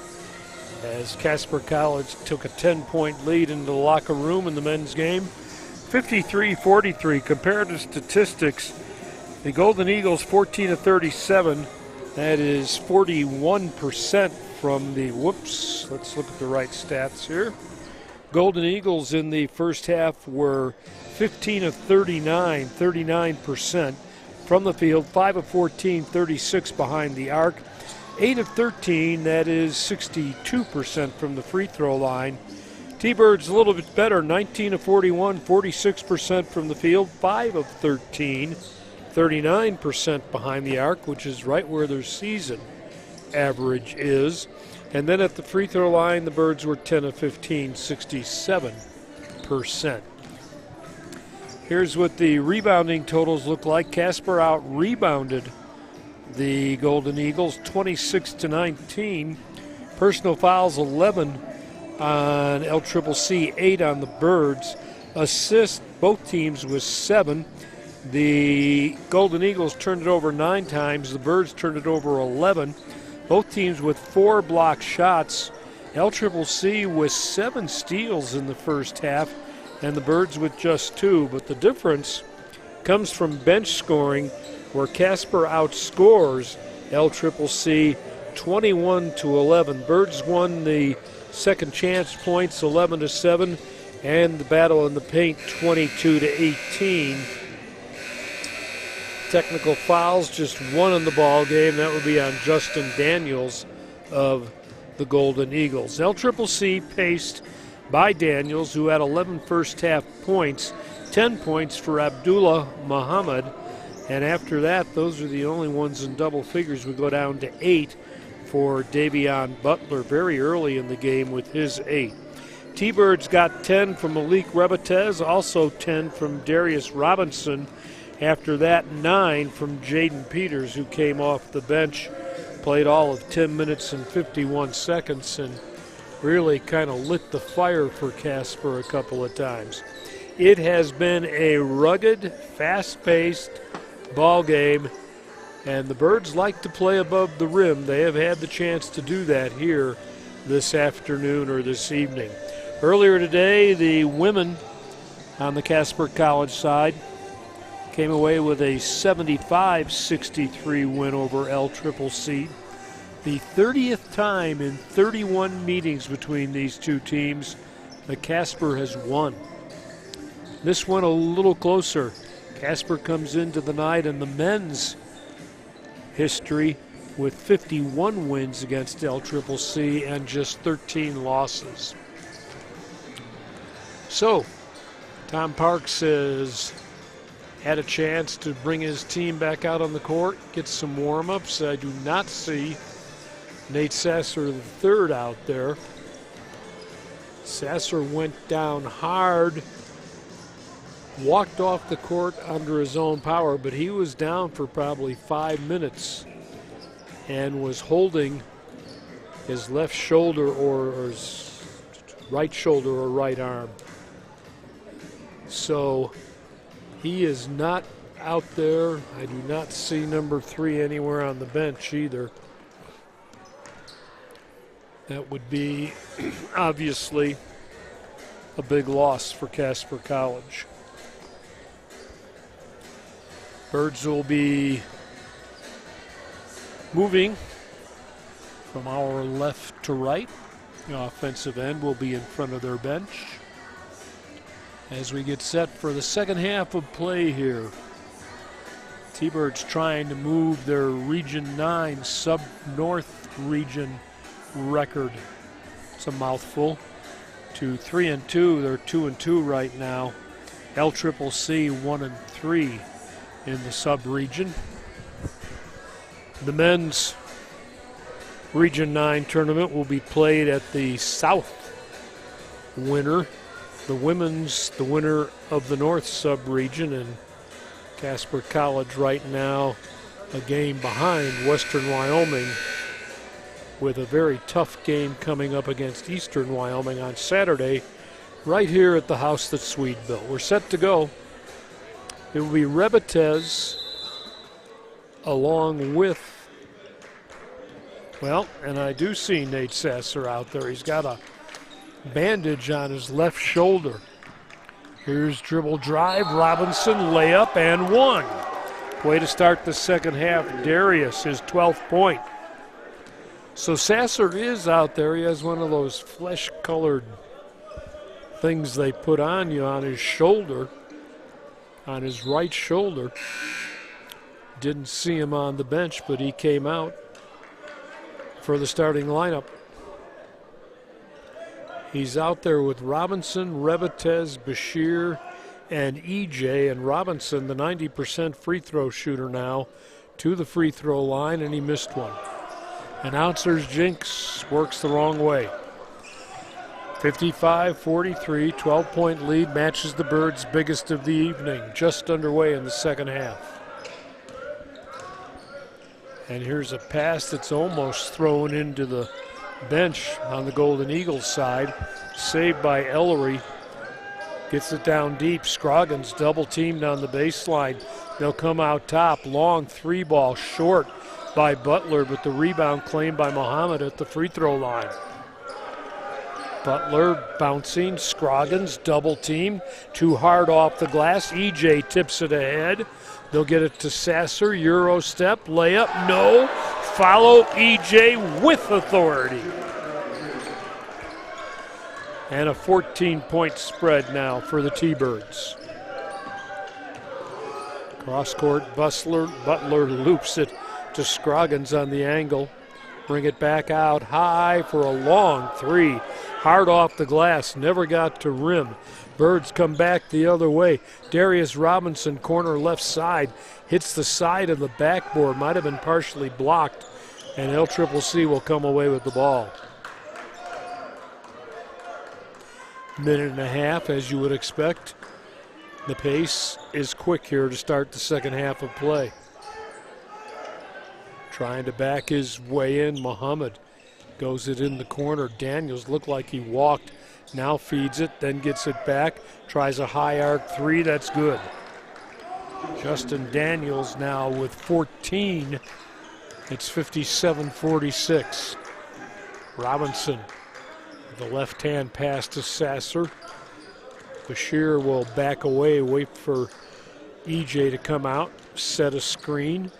as Casper College took a 10-point lead into the locker room in the men's game. 53-43. Comparative statistics, the Golden Eagles 14 of 37. That is 41% from the, let's look at the right stats here. Golden Eagles in the first half were 15 of 39, 39% from the field, 5 of 14, 36 behind the arc, 8 of 13, that is 62% from the free throw line. T-Birds a little bit better, 19 of 41, 46% from the field, 5 of 13, 39% behind the arc, which is right where their season average is. And then at the free throw line, the Birds were 10 of 15, 67%. Here's what the rebounding totals look like. Casper out-rebounded the Golden Eagles 26-19. Personal fouls 11 on LCCC, 8 on the Birds. Assists, both teams with 7. The Golden Eagles turned it over 9 times. The Birds turned it over 11. Both teams with 4 blocked shots. LCCC with 7 steals in the first half, and the Birds with just 2. But the difference comes from bench scoring, where Casper outscores LCCC 21-11. Birds won the second chance points 11-7, and the battle in the paint 22-18. Technical fouls, just 1 in the ball game. That would be on Justin Daniels of the Golden Eagles. LCCC paced by Daniels, who had 11 first half points, 10 points for Abdullah Muhammad, and after that, those are the only ones in double figures. We go down to 8 for Davion Butler very early in the game with his 8. T-Birds got 10 from Malik Rebatez, also 10 from Darius Robinson. After that, 9 from Jaden Peters, who came off the bench, played all of 10 minutes and 51 seconds, and really kind of lit the fire for Casper a couple of times. It has been a rugged, fast-paced ball game, and the Birds like to play above the rim. They have had the chance to do that here this afternoon or this evening. Earlier today, the women on the Casper College side came away with a 75-63 win over LCCC. The 30th time in 31 meetings between these two teams that Casper has won. This one a little closer. Casper comes into the night in the men's history with 51 wins against LCCC and just 13 losses. So, Tom Parks has had a chance to bring his team back out on the court, get some warm-ups. I do not see Nate Sasser III out there. Sasser went down hard, walked off the court under his own power, but he was down for probably 5 minutes and was holding his left shoulder or his right shoulder or right arm. So he is not out there. I do not see number 3 anywhere on the bench either. That would be obviously a big loss for Casper College. Birds will be moving from our left to right. The offensive end will be in front of their bench as we get set for the second half of play here. T-Birds trying to move their Region 9 Sub-North region record, it's a mouthful, to 3-2. They're 2-2 right now. LCCC 1-3 in the sub-region. The men's Region 9 tournament will be played at the South winner. The women's, the winner of the North sub-region, and Casper College right now a game behind Western Wyoming, with a very tough game coming up against Eastern Wyoming on Saturday right here at the house that Swede built. We're set to go. It will be Rebetez along with, well, and I do see Nate Sasser out there. He's got a bandage on his left shoulder. Here's dribble drive, Robinson, layup, and one. Way to start the second half. Darius, his 12th point. So Sasser is out there. He has one of those flesh-colored things they put on you on his shoulder, on his right shoulder. Didn't see him on the bench, but he came out for the starting lineup. He's out there with Robinson, Rebetez, Bashir, and EJ. And Robinson, the 90% free throw shooter now, to the free throw line, and he missed one. Announcer's jinx works the wrong way. 55-43, 12-point lead, matches the Birds' biggest of the evening, just underway in the second half. And here's a pass that's almost thrown into the bench on the Golden Eagles side. Saved by Ellery. Gets it down deep. Scroggins double teamed on the baseline. They'll come out top. Long three ball short by Butler, but the rebound claimed by Muhammad at the free throw line. Butler bouncing. Scroggins double teamed. Too hard off the glass. EJ tips it ahead. They'll get it to Sasser. Euro step. Layup. No. Follow EJ with authority. And a 14-point spread now for the T-Birds. Cross court, Butler loops it to Scroggins on the angle. Bring it back out high for a long three. Hard off the glass, never got to rim. Birds come back the other way. Darius Robinson, corner left side, hits the side of the backboard, might have been partially blocked, and LCCC will come away with the ball. Minute and a half, as you would expect. The pace is quick here to start the second half of play. Trying to back his way in, Muhammad goes it in the corner. Daniels looked like he walked, now feeds it, then gets it back, tries a high arc three, that's good. Justin Daniels now with 14. It's 57-46. Robinson, the left-hand pass to Sasser. Bashir will back away, wait for EJ to come out, set a screen,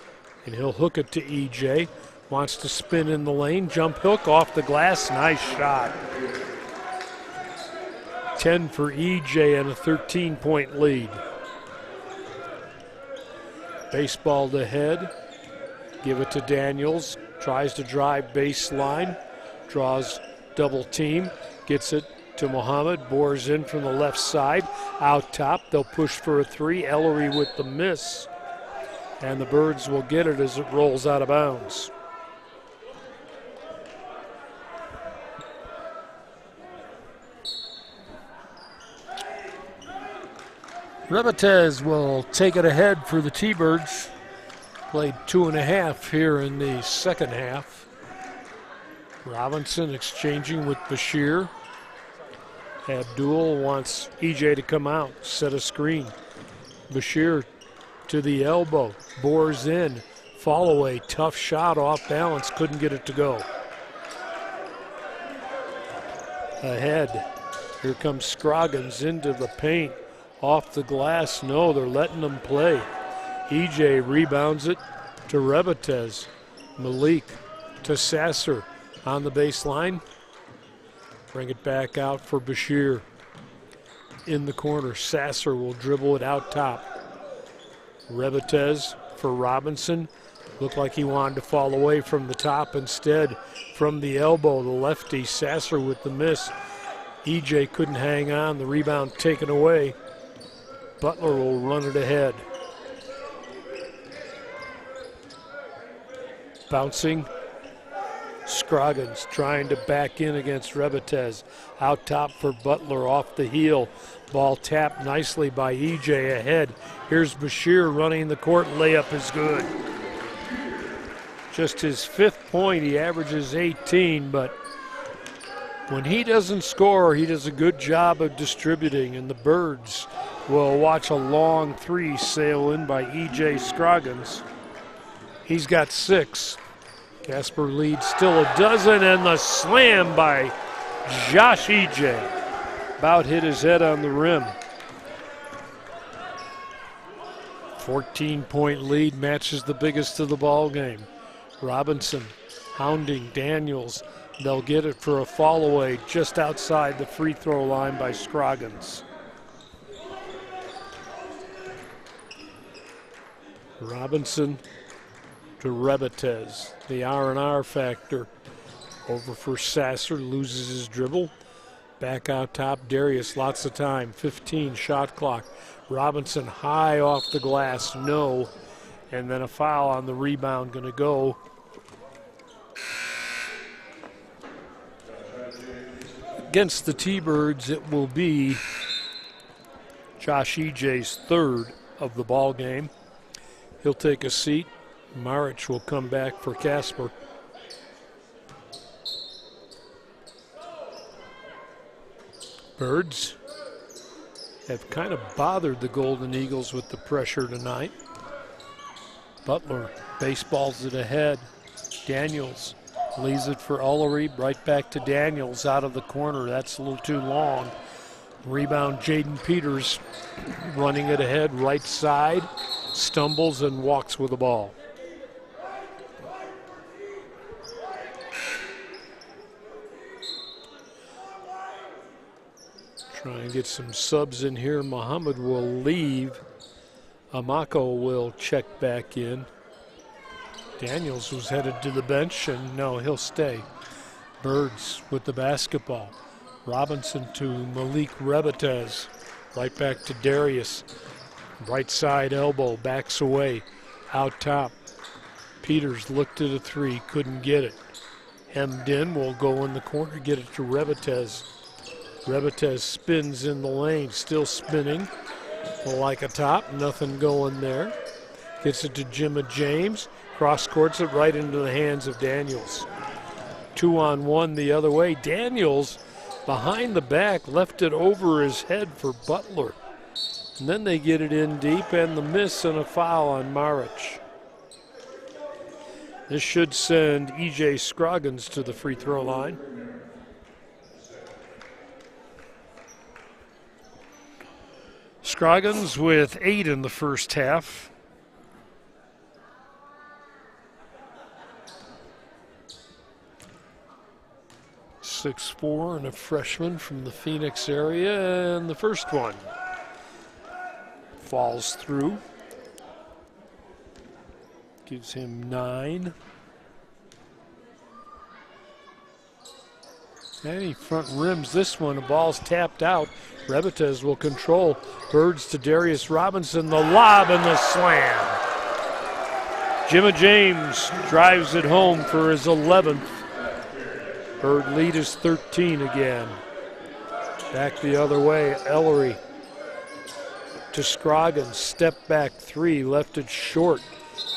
and he'll hook it to EJ. Wants to spin in the lane, jump hook off the glass, nice shot. 10 for EJ and a 13-point lead. Baseballed ahead, give it to Daniels, tries to drive baseline, draws double team, gets it to Muhammad, bores in from the left side, out top, they'll push for a three, Ellery with the miss, and the Birds will get it as it rolls out of bounds. Rebetez will take it ahead for the T-Birds. Played 2.5 here in the second half. Robinson exchanging with Bashir. Abdul wants EJ to come out, set a screen. Bashir to the elbow, bores in, fall away, tough shot off balance, couldn't get it to go. Ahead, here comes Scroggins into the paint, off the glass, no, they're letting them play. EJ rebounds it to Rebetez. Malik to Sasser on the baseline. Bring it back out for Bashir. In the corner, Sasser will dribble it out top. Rebetez for Robinson. Looked like he wanted to fall away from the top instead. From the elbow, the lefty, Sasser with the miss. EJ couldn't hang on, the rebound taken away. Butler will run it ahead. Bouncing. Scroggins trying to back in against Rebetez. Out top for Butler off the heel. Ball tapped nicely by EJ ahead. Here's Bashir running the court. Layup is good. Just his 5th point. He averages 18, but When he doesn't score, he does a good job of distributing, and the Birds will watch a long three sail in by E.J. Scroggins. He's got 6. Casper leads still a dozen, and the slam by Josh E.J. About hit his head on the rim. 14-point lead matches the biggest of the ball game. Robinson hounding Daniels. They'll get it for a fall away just outside the free throw line by Scroggins. Robinson to Rebetez. The R&R factor. Over for Sasser, loses his dribble. Back out top, Darius, lots of time. 15 shot clock. Robinson high off the glass, no. And then a foul on the rebound gonna go. Against the T-Birds, it will be Josh E.J.'s 3rd of the ball game. He'll take a seat. Maric will come back for Casper. Birds have kind of bothered the Golden Eagles with the pressure tonight. Butler baseballs it ahead. Daniels leaves it for Ullery, right back to Daniels out of the corner. That's a little too long. Rebound, Jaden Peters running it ahead, right side, stumbles and walks with the ball. Try and get some subs in here. Muhammad will leave. Amako will check back in. Daniels was headed to the bench, and no, he'll stay. Birds with the basketball. Robinson to Malik Rebetez. Right back to Darius. Right side elbow, backs away. Out top. Peters looked at a three, couldn't get it. Hemmed in, will go in the corner, get it to Rebetez. Rebetez spins in the lane, still spinning. Like a top, nothing going there. Gets it to Jimma James. Cross-courts it right into the hands of Daniels. 2-on-1 the other way. Daniels behind the back left it over his head for Butler. And then they get it in deep, and the miss and a foul on Maric. This should send E.J. Scroggins to the free throw line. Scroggins with 8 in the first half. .64 and a freshman from the Phoenix area, and the first one falls through. Gives him 9. And he front rims this one. The ball's tapped out. Rebetez will control. Birds to Darius Robinson. The lob and the slam. Jimma James drives it home for his 11th. Bird lead is 13 again. Back the other way. Ellery to Scroggins. Step back three. Left it short.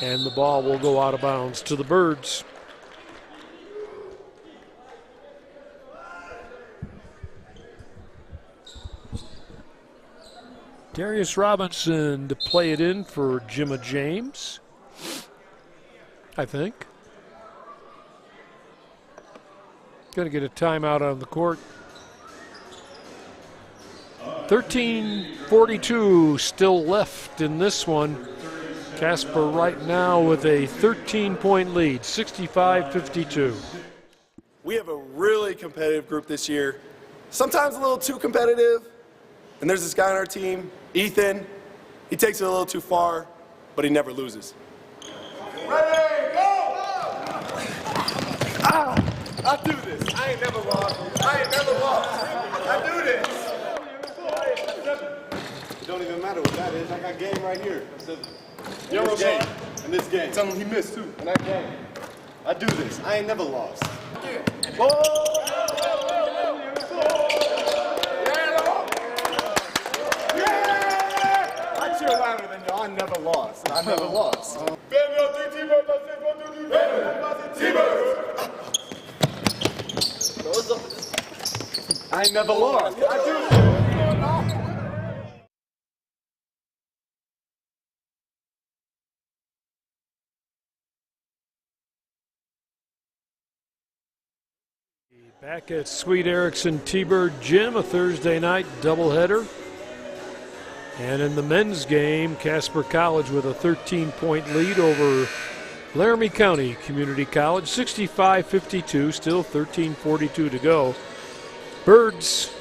And the ball will go out of bounds to the Birds. Darius Robinson to play it in for Jimma James, I think. Going to get a timeout on the court. 13:42 still left in this one. Casper right now with a 13-point lead, 65-52. We have a really competitive group this year. Sometimes a little too competitive. And there's this guy on our team, Ethan. He takes it a little too far, but he never loses. Ready, go! Ow! I do this. I ain't never lost. I do this. It don't even matter what that is. I got game right here. Yo, This game. In this game. Tell him he missed too. In that game. I do this. I ain't never lost. I cheer louder than y'all. I never lost. I never lost. I ain't never lost. I do this. Back at Sweet Erickson T-Bird Gym, a Thursday night doubleheader. And in the men's game, Casper College with a 13-point lead over Laramie County Community College, 65-52, still 13:42 to go. Birds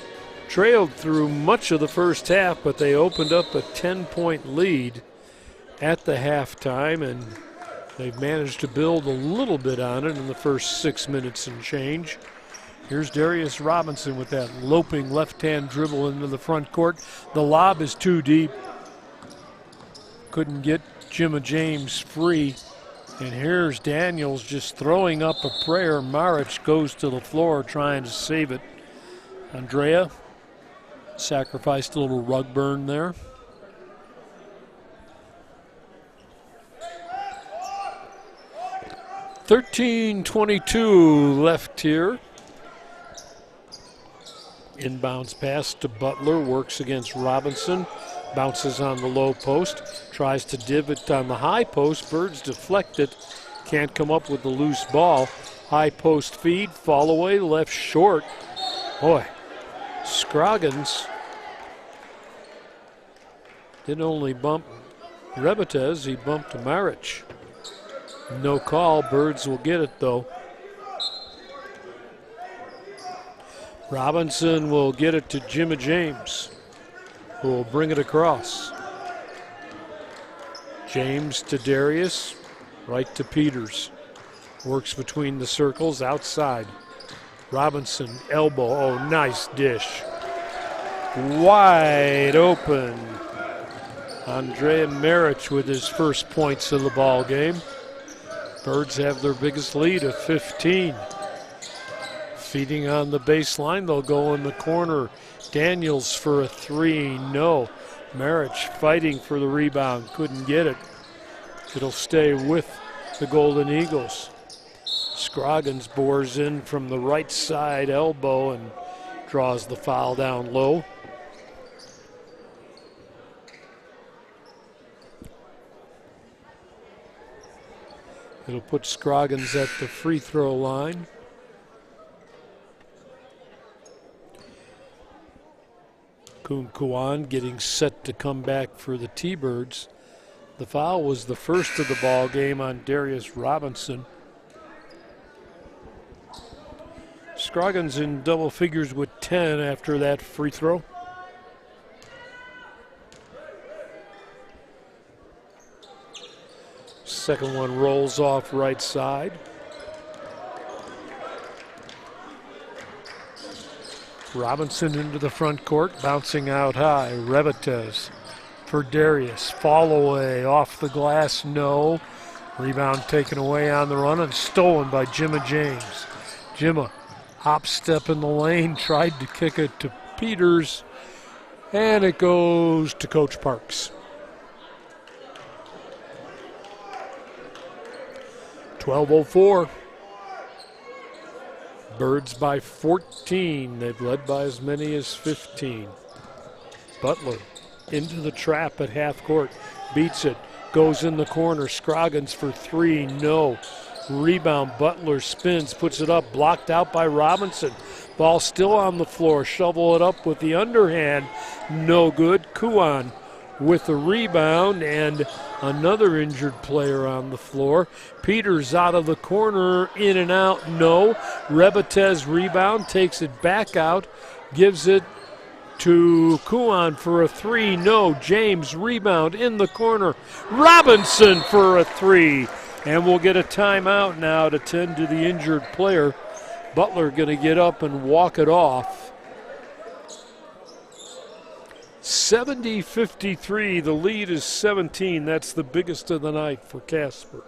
trailed through much of the first half, but they opened up a 10-point lead at the halftime, and they've managed to build a little bit on it in the first 6 minutes and change. Here's Darius Robinson with that loping left-hand dribble into the front court. The lob is too deep. Couldn't get Jimma James free. And here's Daniels just throwing up a prayer. Maric goes to the floor trying to save it. Andrea sacrificed a little rug burn there. $13:22 left here. Inbounds pass to Butler, works against Robinson, bounces on the low post, tries to div it on the high post. Birds deflect it, can't come up with the loose ball. High post feed, fall away, left short. Boy, Scroggins didn't only bump Rebetez, he bumped Maric. No call, Birds will get it though. Robinson will get it to Jimma James, who will bring it across. James to Darius, right to Peters. Works between the circles, outside. Robinson, elbow, oh, nice dish. Wide open. Andrea Maric with his first points of the ball game. Birds have their biggest lead of 15. Feeding on the baseline, they'll go in the corner. Daniels for a three, no. Maric fighting for the rebound, couldn't get it. It'll stay with the Golden Eagles. Scroggins bores in from the right side elbow and draws the foul down low. It'll put Scroggins at the free throw line. Kuan getting set to come back for the T-Birds. The foul was the first of the ball game on Darius Robinson. Scroggins in double figures with 10 after that free throw. Second one rolls off right side. Robinson into the front court, bouncing out high. Rebetez for Darius. Fall away, off the glass, no. Rebound taken away on the run and stolen by Jimma James. Jimma, hop step in the lane, tried to kick it to Peters, and it goes to Coach Parks. 12:04. Birds by 14. They've led by as many as 15. Butler into the trap at half court. Beats it. Goes in the corner. Scroggins for three. No. Rebound. Butler spins. Puts it up. Blocked out by Robinson. Ball still on the floor. Shovel it up with the underhand. No good. Kuan with the rebound and another injured player on the floor. Peters out of the corner, in and out, no. Rebetez rebound, takes it back out, gives it to Kuan for a three, no. James rebound in the corner. Robinson for a three. And we'll get a timeout now to tend to the injured player. Butler going to get up and walk it off. 70-53, the lead is 17. That's the biggest of the night for Casper.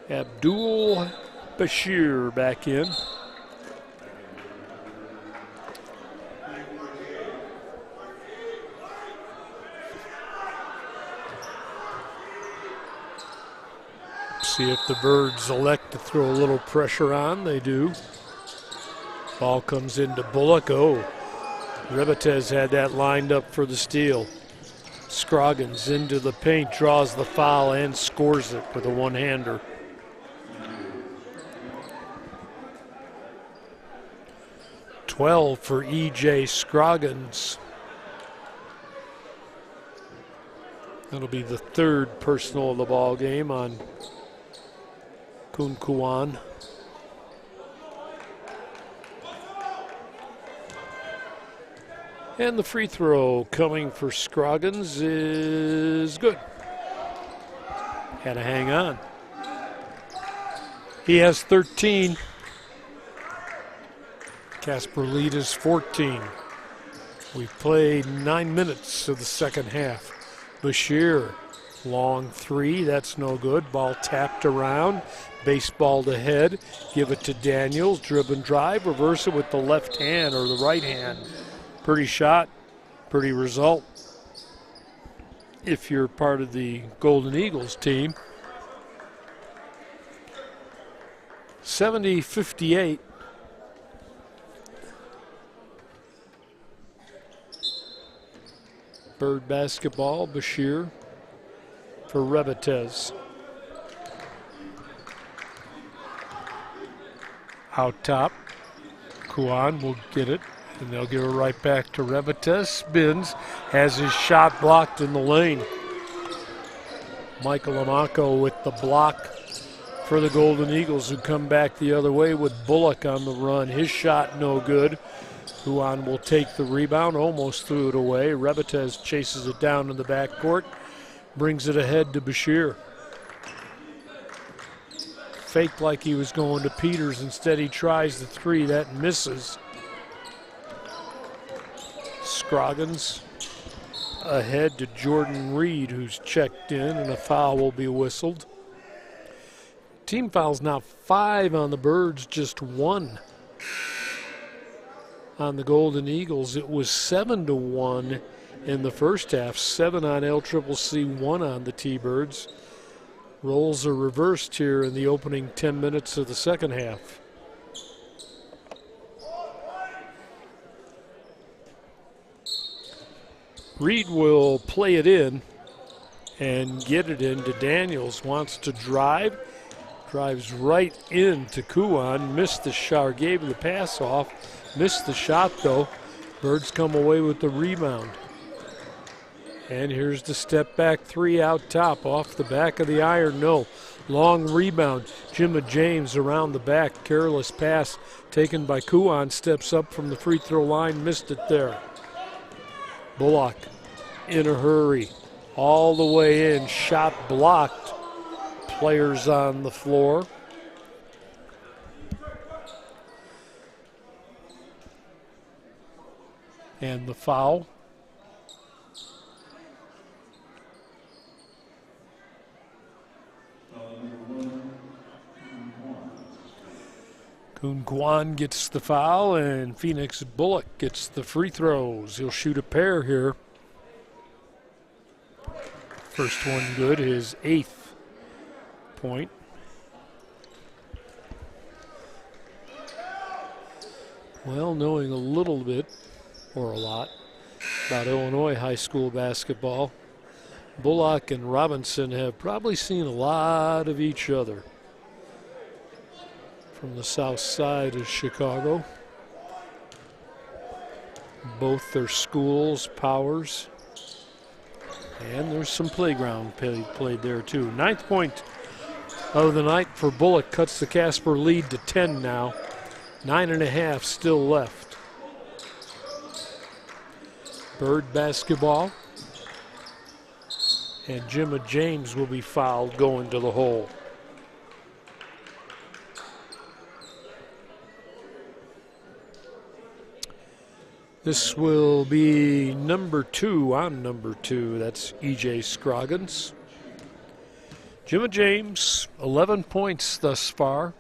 Abdul Bashir back in. See if the Birds elect to throw a little pressure on. They do. Ball comes into Bullock. Oh, Rebetez had that lined up for the steal. Scroggins into the paint, draws the foul, and scores it with a one-hander. $12 for E.J. Scroggins. That'll be the third personal of the ball game on Kunkuan. And the free throw coming for Scroggins is good. Had to hang on. He has 13. Casper lead is 14. We've played 9 minutes of the second half. Bashir, long three, that's no good. Ball tapped around, baseballed ahead. Give it to Daniels, driven drive, reverse it with the left hand or the right hand. Pretty shot, pretty result. If you're part of the Golden Eagles team. 70-58. Bird basketball, Bashir for Rebetez. Out top, Kuan will get it, and they'll give it right back to Rebetez. Spins, has his shot blocked in the lane. Michael Amako with the block for the Golden Eagles, who come back the other way with Bullock on the run. His shot no good. Kuan will take the rebound, almost threw it away. Rebetez chases it down in the backcourt, brings it ahead to Bashir. Faked like he was going to Peters. Instead, he tries the three. That misses. Scroggins ahead to Jordan Reed, who's checked in, and a foul will be whistled. Team fouls now 5 on the Birds, just 1 on the Golden Eagles. It was 7-1 in the first half, 7 on LCCC, 1 on the T-Birds. Roles are reversed here in the opening 10 minutes of the second half. Reed will play it in and get it into Daniels. Wants to drive. Drives right into Kuan. Missed the shot, gave the pass off. Missed the shot though. Birds come away with the rebound. And here's the step back three out top. Off the back of the iron, no. Long rebound. Jimma James around the back. Careless pass taken by Kuan. Steps up from the free throw line. Missed it there. Bullock in a hurry. All the way in. Shot blocked. Players on the floor. And the foul. Kuan gets the foul, and Phoenix Bullock gets the free throws. He'll shoot a pair here. First one good, his 8th point. Well, knowing a little bit, or a lot, about Illinois high school basketball, Bullock and Robinson have probably seen a lot of each other from the south side of Chicago. Both their schools, Powers, and there's some playground played there too. 9th point of the night for Bullock, cuts the Casper lead to 10 now. 9.5 still left. Bird basketball. And Jimma James will be fouled going to the hole. This will be number 2 on number 2. That's E.J. Scroggins. Jimma James, 11 points thus far.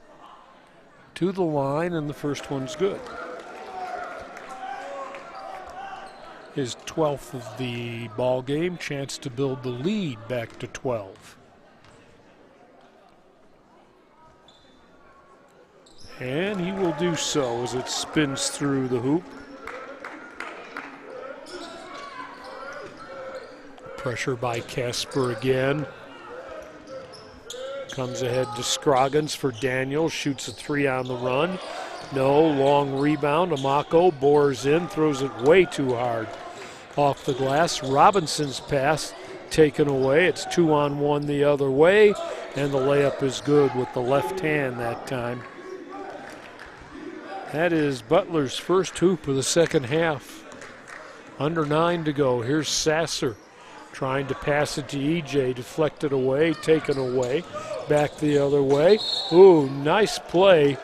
To the line, and the first one's good. His 12th of the ball game, chance to build the lead back to 12. And he will do so as it spins through the hoop. Pressure by Casper again. Comes ahead to Scroggins for Daniels. Shoots a three on the run. No, long rebound. Amako bores in, throws it way too hard off the glass. Robinson's pass taken away. It's 2-on-1 the other way, and the layup is good with the left hand that time. That is Butler's first hoop of the second half. Under 9 to go. Here's Sasser trying to pass it to EJ. Deflected away, taken away. Back the other way. Ooh, nice play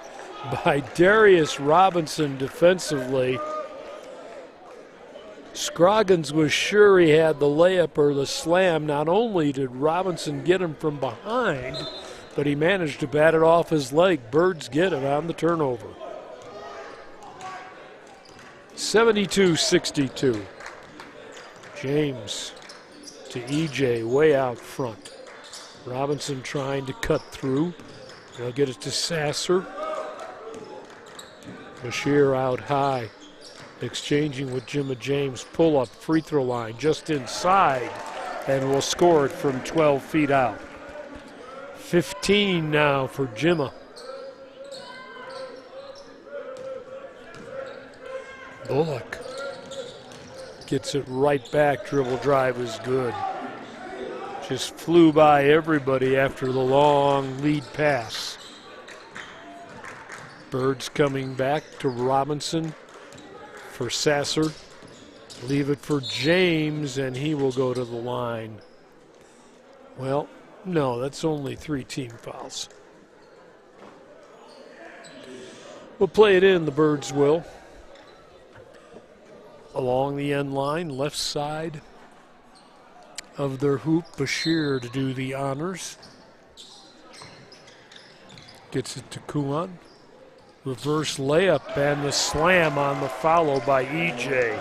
by Darius Robinson defensively. Scroggins was sure he had the layup or the slam. Not only did Robinson get him from behind, but he managed to bat it off his leg. Birds get it on the turnover. 72-62. James to EJ way out front. Robinson trying to cut through. They'll get it to Sasser. Bashir out high. Exchanging with Jimma James. Pull up free throw line just inside. And will score it from 12 feet out. 15 now for Jimma. Bullock gets it right back. Dribble drive is good. Just flew by everybody after the long lead pass. Birds coming back to Robinson for Sasser. Leave it for James, and he will go to the line. Well, no, that's only 3 team fouls. We'll play it in, the Birds will. Along the end line, left side of their hoop, Bashir to do the honors. Gets it to Kuan. Reverse layup and the slam on the follow by EJ.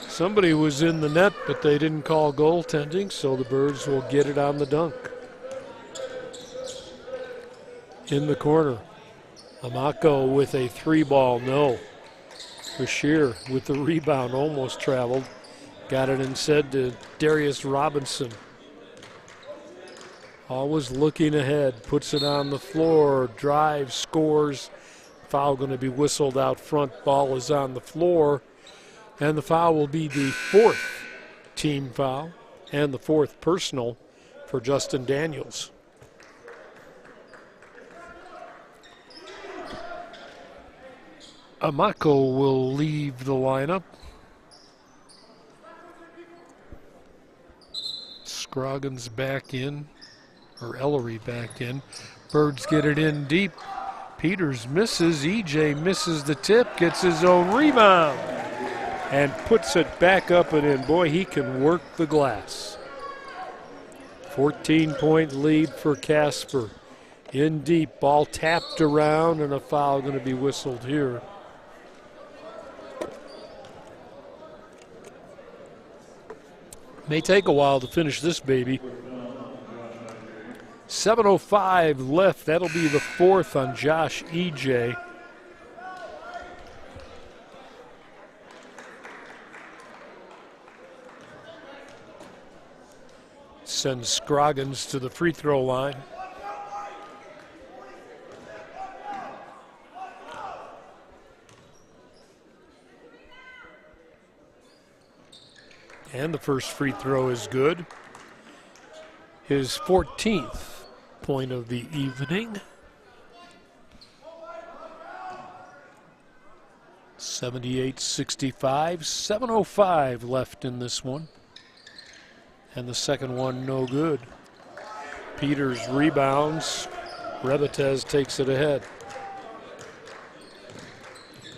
Somebody was in the net, but they didn't call goaltending, so the Birds will get it on the dunk. In the corner, Amako with a 3-ball, no. Bashir with the rebound, almost traveled. Got it instead to Darius Robinson. Always looking ahead, puts it on the floor, drives, scores. Foul going to be whistled out front, ball is on the floor. And the foul will be the 4th team foul and the 4th personal for Justin Daniels. Amako will leave the lineup. Scroggins back in, or Ellery back in. Birds get it in deep. Peters misses. EJ misses the tip, gets his own rebound, and puts it back up and in. Boy, he can work the glass. 14-point lead for Casper. In deep, ball tapped around, and a foul going to be whistled here. May take a while to finish this baby. 7:05 left. That'll be the 4th on Josh EJ. Sends Scroggins to the free throw line. And the first free throw is good. His 14th point of the evening. 78-65, 7:05 left in this one. And the second one no good. Peters rebounds. Rebetez takes it ahead.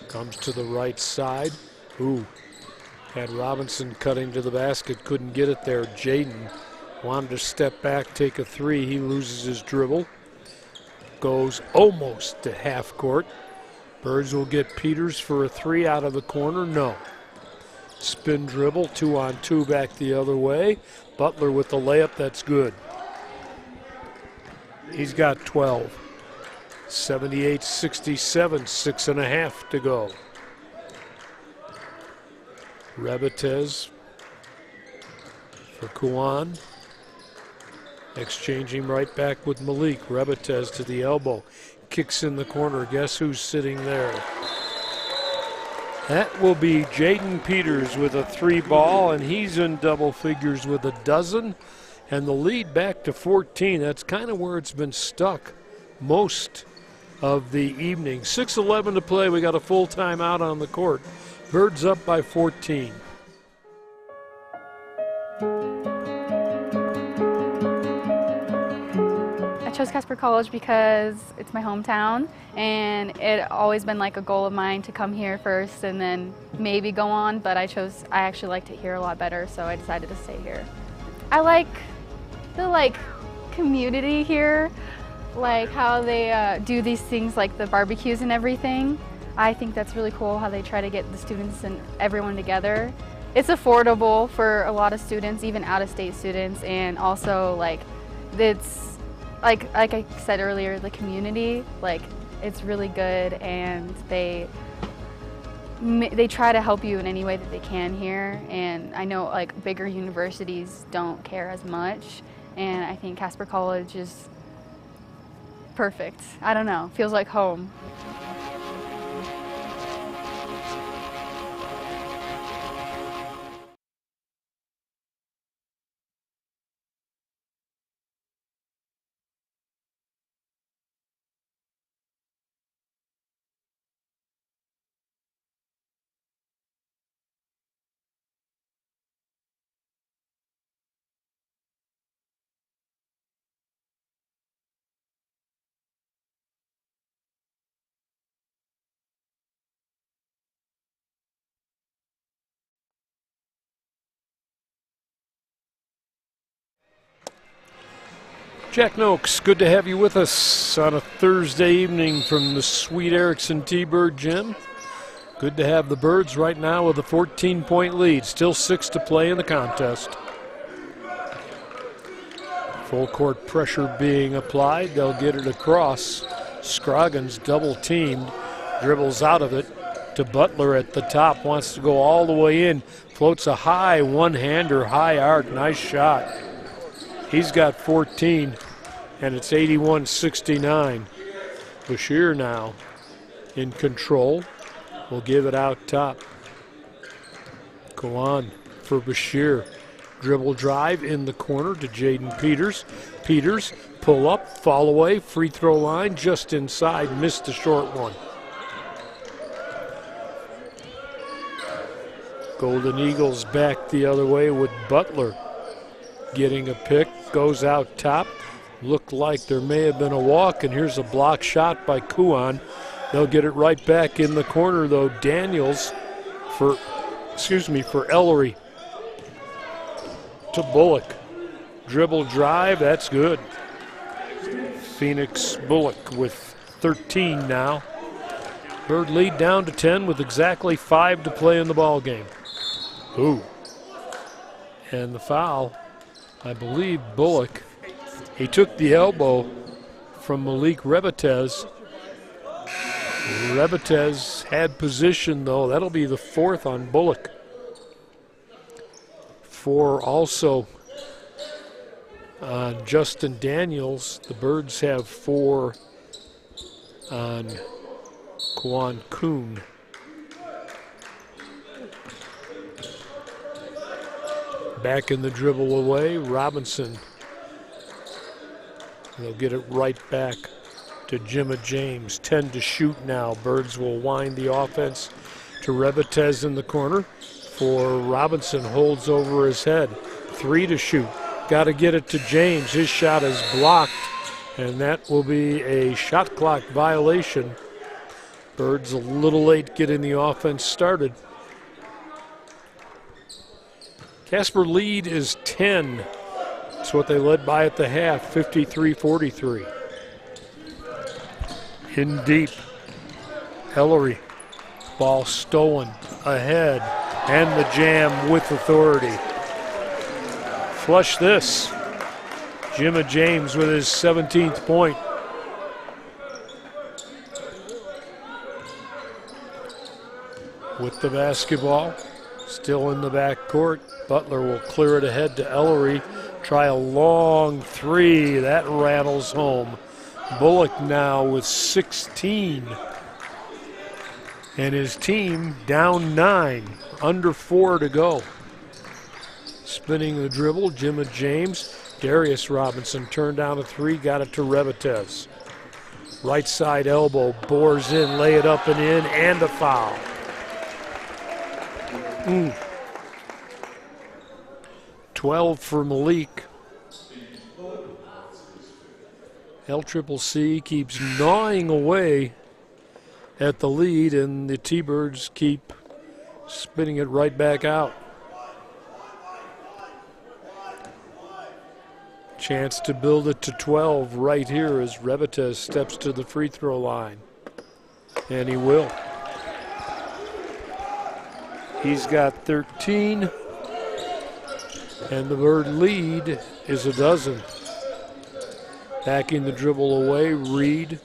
Comes to the right side. Ooh. Had Robinson cutting to the basket, couldn't get it there. Jaden wanted to step back, take a 3. He loses his dribble. Goes almost to half court. Birds will get Peters for a 3 out of the corner. No. Spin dribble, 2-on-2 back the other way. Butler with the layup, that's good. He's got 12. 78-67, 6.5 to go. Rebetez for Kuan. Exchanging right back with Malik. Rebetez to the elbow. Kicks in the corner. Guess who's sitting there? That will be Jaden Peters with a 3 ball, and he's in double figures with a dozen. And the lead back to 14. That's kind of where it's been stuck most of the evening. 6:11 to play. We got a full timeout on the court. Birds up by 14. I chose Casper College because it's my hometown, and it always been like a goal of mine to come here first and then maybe go on, but I actually liked it here a lot better, so I decided to stay here. I like the community here, like how they do these things like the barbecues and everything. I think that's really cool how they try to get the students and everyone together. It's affordable for a lot of students, even out-of-state students, and also it's like I said earlier, the community, it's really good, and they try to help you in any way that they can here. And I know bigger universities don't care as much, and I think Casper College is perfect. I don't know, feels like home. Jack Noakes, good to have you with us on a Thursday evening from the Sweet Erickson T-Bird Gym. Good to have the Birds right now with a 14-point lead. Still 6 to play in the contest. Full court pressure being applied. They'll get it across. Scroggins double teamed. Dribbles out of it to Butler at the top. Wants to go all the way in. Floats a high one-hander, high arc. Nice shot. He's got 14, and it's 81-69. Bashir now in control. Will give it out top. Go on for Bashir. Dribble drive in the corner to Jaden Peters. Peters, pull up, fall away, free throw line just inside, missed the short one. Golden Eagles back the other way with Butler getting a pick, goes out top. Looked like there may have been a walk, and here's a block shot by Kuan. They'll get it right back in the corner though. Daniels for Ellery to Bullock. Dribble drive, that's good. Phoenix Bullock with 13 now. Bird lead down to 10 with exactly 5 to play in the ball game. Ooh. And the foul, I believe Bullock. He took the elbow from Malik Rebetez. Rebetez had position though. That'll be the 4th on Bullock. 4 also on Justin Daniels. The Birds have 4 on Kwan Kuhn. Back in the dribble away, Robinson. They'll get it right back to Jimma James. 10 to shoot now. Birds will wind the offense to Rebetez in the corner. For Robinson, holds over his head. 3 to shoot. Got to get it to James. His shot is blocked, and that will be a shot clock violation. Birds a little late getting the offense started. Casper lead is 10. That's what they led by at the half, 53-43. In deep, Ellery, ball stolen, ahead, and the jam with authority. Flush this. Jimma James with his 17th point. with the basketball. Still in the back court. Butler will clear it ahead to Ellery. Try a long three. That rattles home. Bullock now with 16. And his team down 9. Under 4 to go. Spinning the dribble, Jimma James. Darius Robinson turned down a 3. Got it to Revetez. Right side elbow. Bores in. Lay it up and in. And a foul. 12 for Malik. LCCC keeps gnawing away at the lead, and the T-Birds keep spinning it right back out. Chance to build it to 12 right here as Revetez steps to the free throw line. And he will. He's got 13, and the Bird lead is a dozen. Backing the dribble away, Reed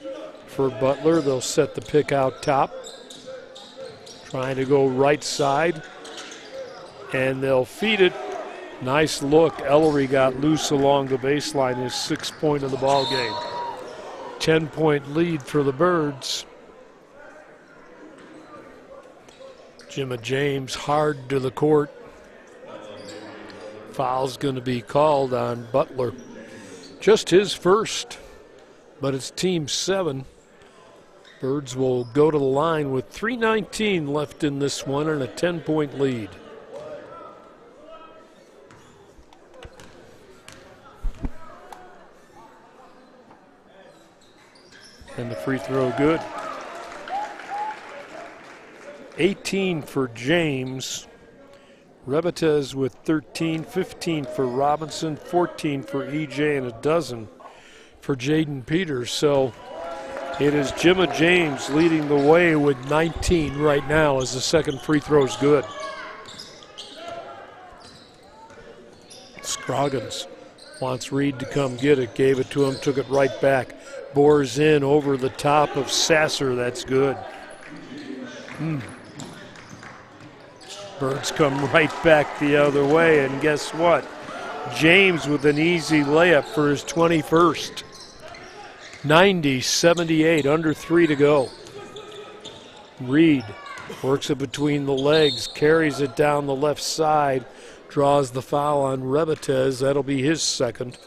for Butler. They'll set the pick out top. Trying to go right side, and they'll feed it. Nice look. Ellery got loose along the baseline, his 6th point of the ball game. 10-point lead for the Birds. Jimma James hard to the court. Foul's going to be called on Butler. Just his first, but it's team 7. Birds will go to the line with 3:19 left in this one and a 10-point lead. And the free throw good. 18 for James. Revetez with 13, 15 for Robinson, 14 for EJ, and a dozen for Jaden Peters. So it is Jimma James leading the way with 19 right now as the second free throw's good. Scroggins wants Reed to come get it, gave it to him, took it right back. Bores in over the top of Sasser, that's good. Birds come right back the other way, and guess what? James with an easy layup for his 21st. 90-78, under 3 to go. Reed works it between the legs, carries it down the left side, draws the foul on Revetez. That'll be his second.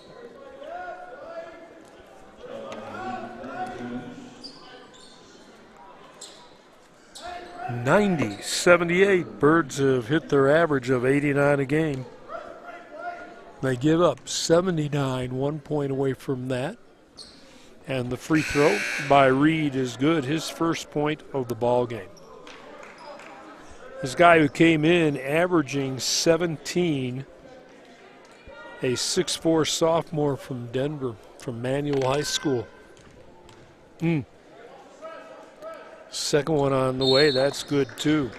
(90-78). Birds have hit their average of 89 a game. They give up 79, 1 point away from that. And the free throw by Reed is good, his first point of the ball game. This guy who came in averaging 17, a 6'4" sophomore from Denver, from Manual High School. Second one on the way, that's good too.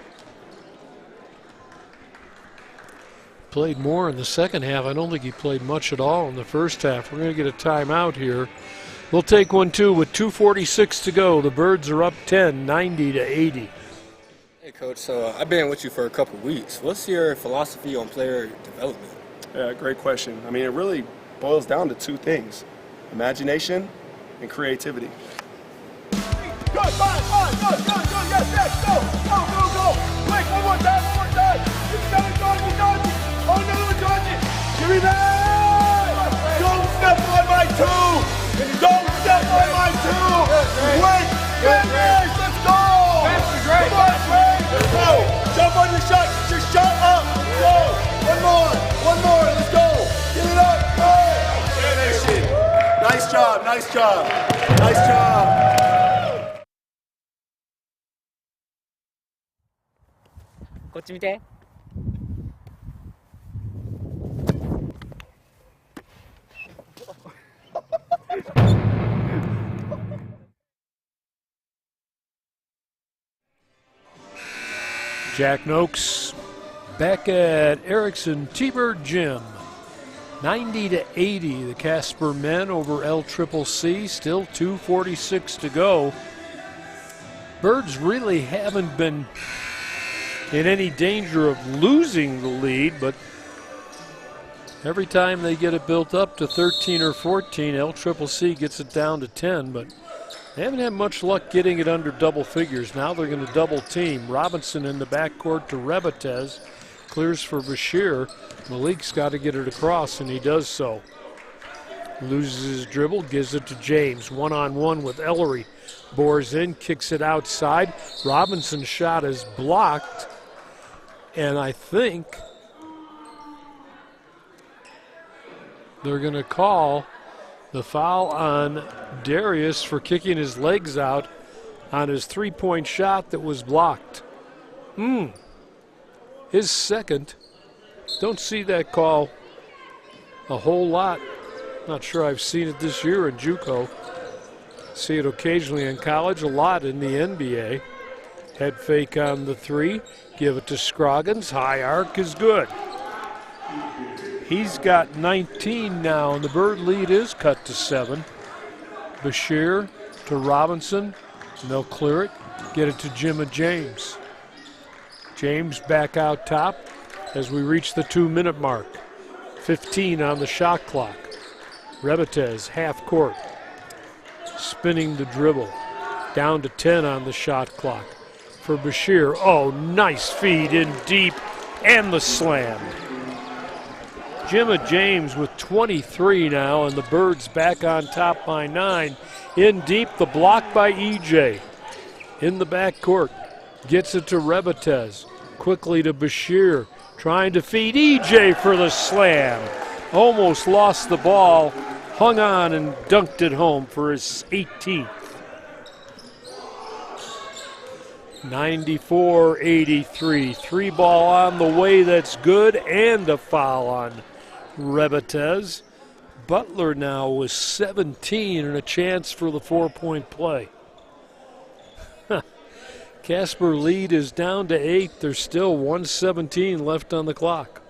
Played more in the second half. I don't think he played much at all in the first half. We're going to get a timeout here. We'll take one too with 2:46 to go. The Birds are up 10, 90-80. Hey, Coach, so I've been with you for a couple weeks. What's your philosophy on player development? Yeah, great question. I mean, it really boils down to 2 things: imagination and creativity. Good, fine, good, yes, go, quick, one more time, you got it, Georgie, oh no, Georgie, give me that, don't step on my 2, don't step on my 2, quick, finish, let's go, come on, Frank, go, jump on your shot, get your shot up, go, one more, let's go, get it up, go, finish it, nice job, nice job. Jack Noakes back at Erickson T-Bird Gym. 90-80, the Casper men over LCCC. Still 2:46 to go. Birds really haven't been in any danger of losing the lead, but every time they get it built up to 13 or 14, LCCC gets it down to 10, but they haven't had much luck getting it under double figures. Now they're going to double team. Robinson in the backcourt to Rebatez. Clears for Bashir. Malik's got to get it across, and he does so. Loses his dribble, gives it to James. One-on-one with Ellery. Bores in, kicks it outside. Robinson's shot is blocked, and I think they're going to call the foul on Darius for kicking his legs out on his three-point shot that was blocked. His second. Don't see that call a whole lot. Not sure I've seen it this year in JUCO. See it occasionally in college, a lot in the NBA. Head fake on the three. Give it to Scroggins. High arc is good. He's got 19 now, and the Bird lead is cut to 7. Bashir to Robinson, and they'll clear it. Get it to Jimma James. James back out top as we reach the 2-minute mark. 15 on the shot clock. Rebatez, half court. Spinning the dribble. Down to 10 on the shot clock. For Bashir, oh, nice feed in deep, and the slam. Jimma James with 23 now, and the Birds back on top by 9. In deep, the block by EJ. In the backcourt, gets it to Rebatez. Quickly to Bashir, trying to feed EJ for the slam. Almost lost the ball, hung on and dunked it home for his 18th. 94-83, 3-ball on the way, that's good, and a foul on Rebatez. Butler now with 17 and a chance for the 4-point play. Casper lead is down to 8. There's still 1:17 left on the clock.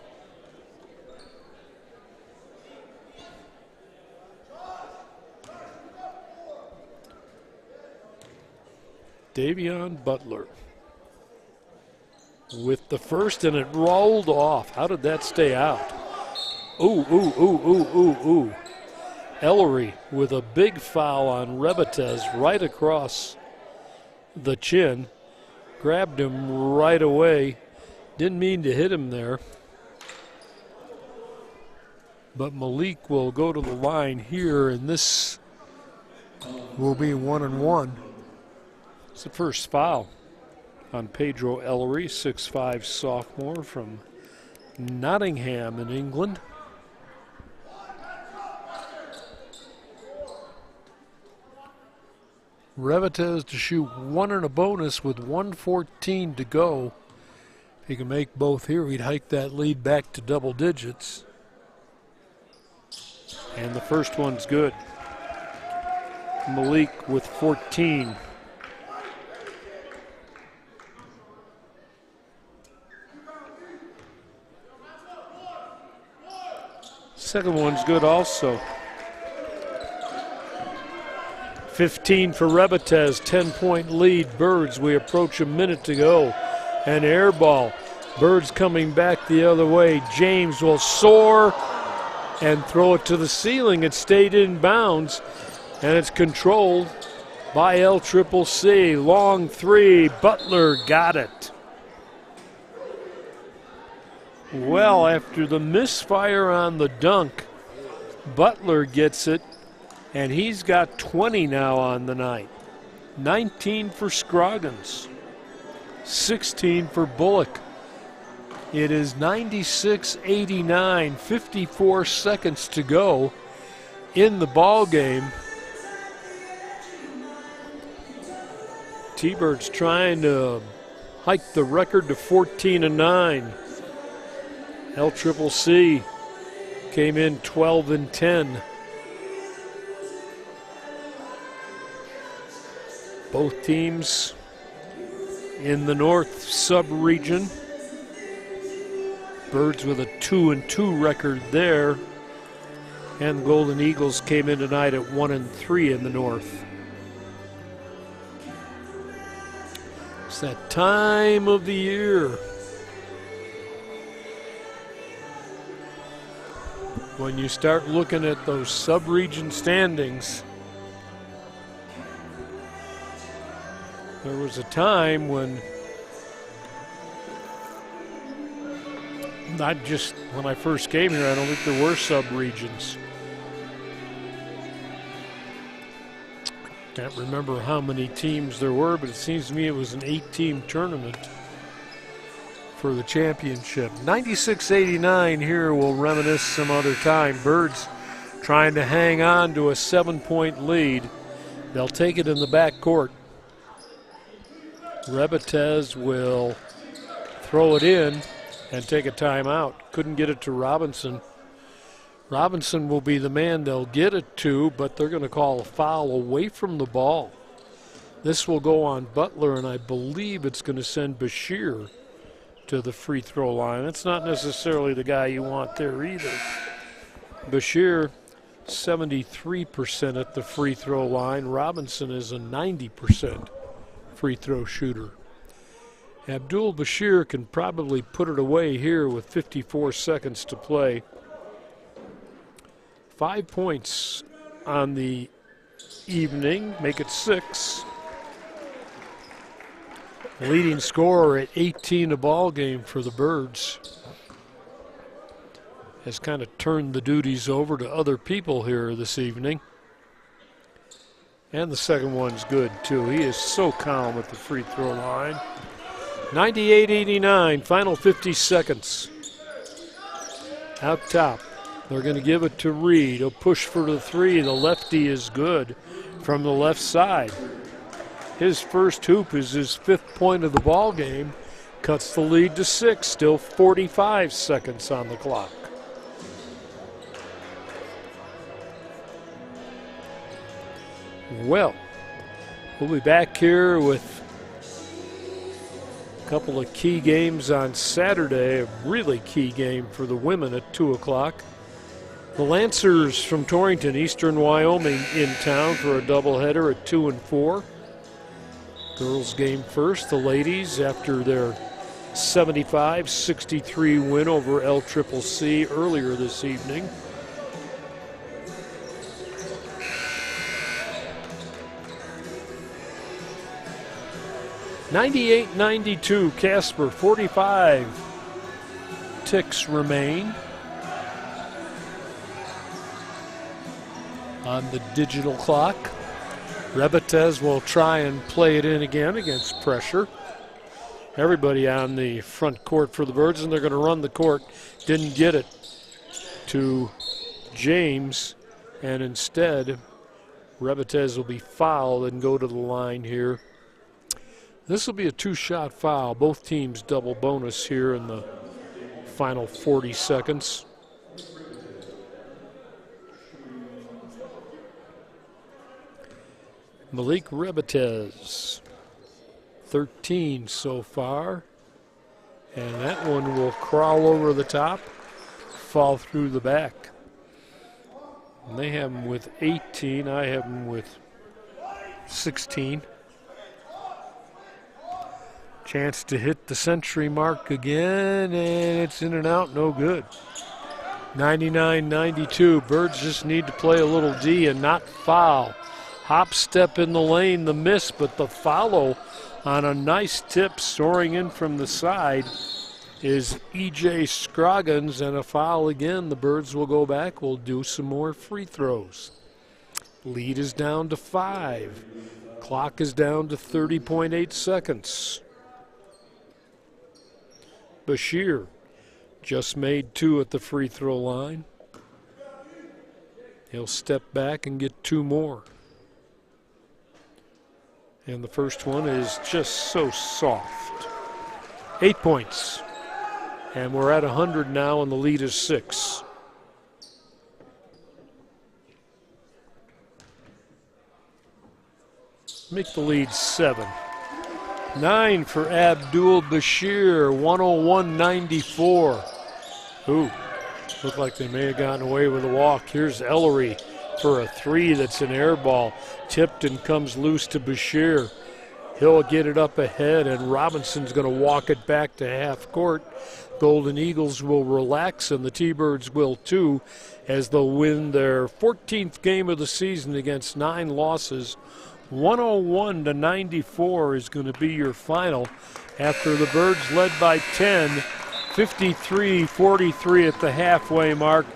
Davion Butler with the first, and it rolled off. How did that stay out? Ooh. Ellery with a big foul on Rebatez right across the chin. Grabbed him right away. Didn't mean to hit him there. But Malik will go to the line here, and this will be 1-1. It's the first foul on Pedro Ellery, 6'5" sophomore from Nottingham in England. Rebatez to shoot 1 and a bonus with 1:14 to go. If he can make both here, he'd hike that lead back to double digits. And the first one's good. Malik with 14. Second one's good also. 15 for Rebatez, 10-point lead. Birds, we approach a minute to go. An air ball. Birds coming back the other way. James will soar and throw it to the ceiling. It stayed in bounds, and it's controlled by LCCC. Long three. Butler got it. Well, after the misfire on the dunk, Butler gets it, and he's got 20 now on the night. 19 for Scroggins, 16 for Bullock. It is 96-89, 54 seconds to go in the ball game. T-Birds trying to hike the record to 14-9. LCCC came in 12-10. Both teams in the North sub-region. Birds with a 2-2 record there. And the Golden Eagles came in tonight at 1-3 in the North. It's that time of the year when you start looking at those sub-region standings. There was a time when, not just when I first came here, I don't think there were sub-regions. Can't remember how many teams there were, but it seems to me it was an 8-team tournament for the championship. 96-89 here will reminisce some other time. Birds trying to hang on to a 7-point lead. They'll take it in the back court. Rebetez will throw it in and take a timeout. Couldn't get it to Robinson. Robinson will be the man they'll get it to, but they're going to call a foul away from the ball. This will go on Butler, and I believe it's going to send Bashir to the free throw line. That's not necessarily the guy you want there either. Bashir, 73% at the free throw line. Robinson is a 90% free throw shooter. Abdul Bashir can probably put it away here with 54 seconds to play. 5 points on the evening, make it 6. Leading scorer at 18 a ball game for the Birds. Has kind of turned the duties over to other people here this evening. And the second one's good too. He is so calm at the free throw line. 98-89, final 50 seconds. Out top. They're going to give it to Reed. He'll push for the three. The lefty is good from the left side. His first hoop is his 5th point of the ball game. Cuts the lead to 6. Still 45 seconds on the clock. Well, we'll be back here with a couple of key games on Saturday. A really key game for the women at 2 o'clock. The Lancers from Torrington, Eastern Wyoming, in town for a doubleheader at 2 and 4. Girls game first. The ladies, after their 75-63 win over LCCC earlier this evening. (98-92) Casper. 45 ticks remain on the digital clock. Rebetez will try and play it in again against pressure. Everybody on the front court for the Birds, and they're going to run the court. Didn't get it to James, and instead Rebetez will be fouled and go to the line here. This will be a 2-shot foul. Both teams double bonus here in the final 40 seconds. Malik Rebetez, 13 so far. And that one will crawl over the top, fall through the back. And they have him with 18. I have him with 16. Chance to hit the century mark again, and it's in and out, no good. 99-92. Birds just need to play a little D and not foul. Hop step in the lane, the miss, but the follow on a nice tip soaring in from the side is E.J. Scroggins, and a foul again. The Birds will go back. We'll do some more free throws. Lead is down to 5. Clock is down to 30.8 seconds. Bashir just made 2 at the free throw line. He'll step back and get 2 more. And the first one is just so soft. 8 points. And we're at 100 now, and the lead is 6. Make the lead 7. 9 for Abdul Bashir, 101-94. Ooh, looked like they may have gotten away with a walk. Here's Ellery for a 3 that's an air ball. Tipped and comes loose to Bashir. He'll get it up ahead, and Robinson's going to walk it back to half court. Golden Eagles will relax, and the T-Birds will too, as they'll win their 14th game of the season against 9 losses. 101-94 is going to be your final after the Birds led by 10, 53-43 at the halfway mark.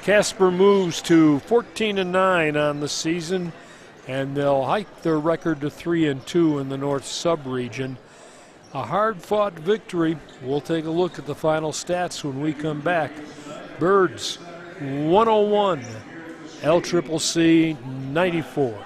Casper moves to 14-9 on the season, and they'll hike their record to 3-2 in the North Sub-region. A hard-fought victory. We'll take a look at the final stats when we come back. Birds 101, LCCC 94.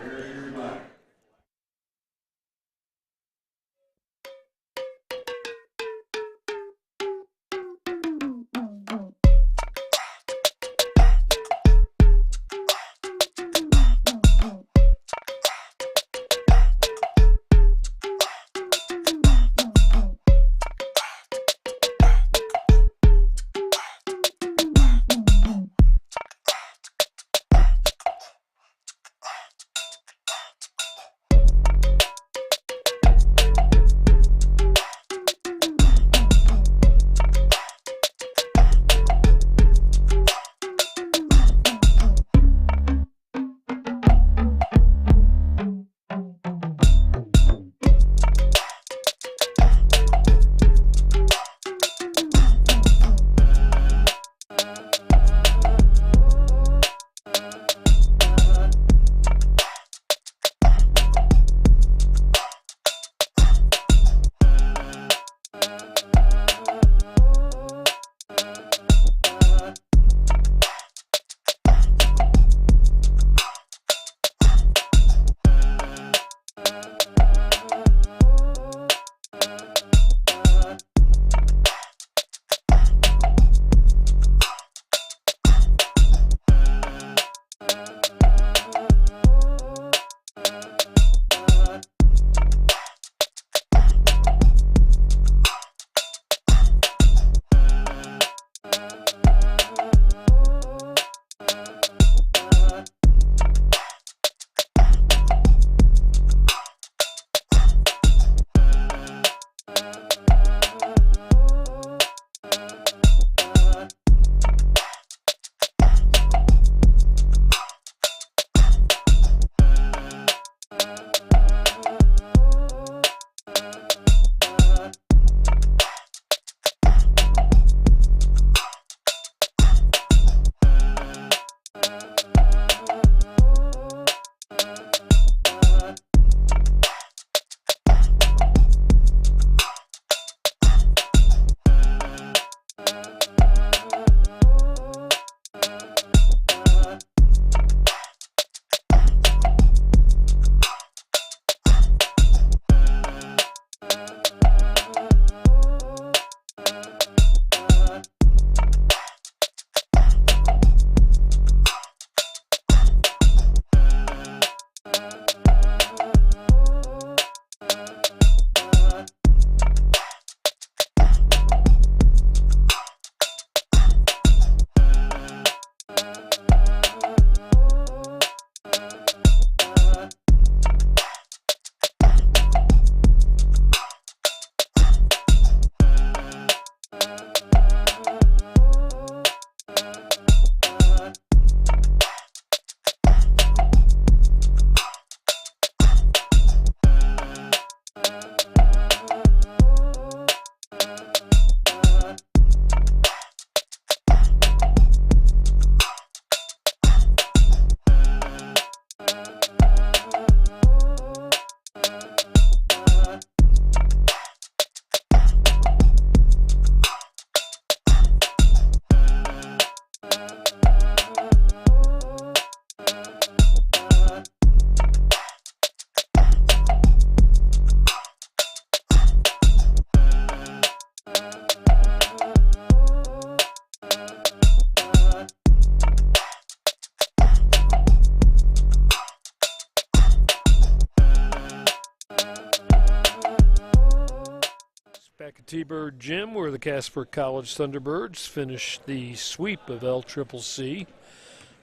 Back at T-Bird Gym, where the Casper College Thunderbirds finished the sweep of LCCC.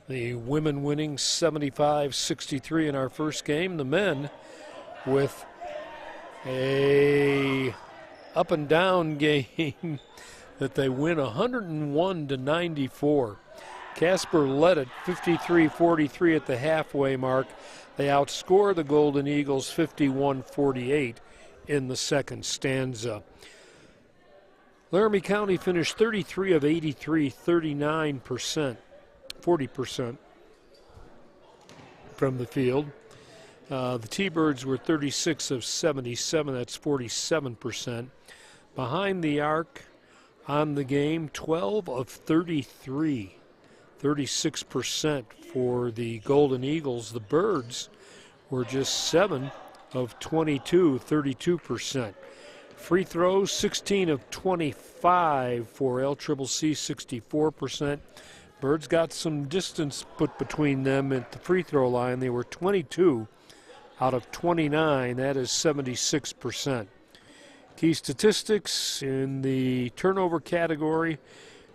The women winning 75-63 in our first game. The men with A up and down game that they win 101-94. Casper led it 53-43 at the halfway mark. They outscore the Golden Eagles 51-48 in the second stanza. Laramie County finished 33 of 83, 39%, 40% from the field. The T-Birds were 36 of 77, that's 47%. Behind the arc on the game, 12 of 33, 36% for the Golden Eagles. The Birds were just 7 of 22, 32%. Free throws, 16 of 25 for LCCC, 64%. Birds got some distance put between them at the free throw line. They were 22 out of 29, that is 76%. Key statistics in the turnover category.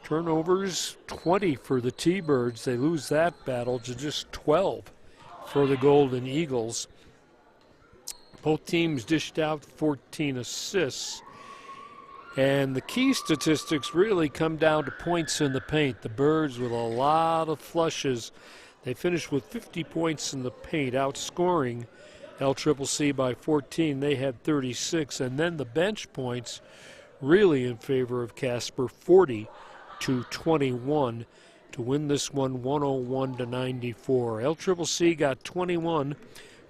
Turnovers, 20 for the T-Birds. They lose that battle to just 12 for the Golden Eagles. Both teams dished out 14 assists. And the key statistics really come down to points in the paint. The Birds with a lot of flushes. They finished with 50 points in the paint, outscoring LCCC by 14. They had 36. And then the bench points really in favor of Casper, 40-21 to win this one 101-94. LCCC got 21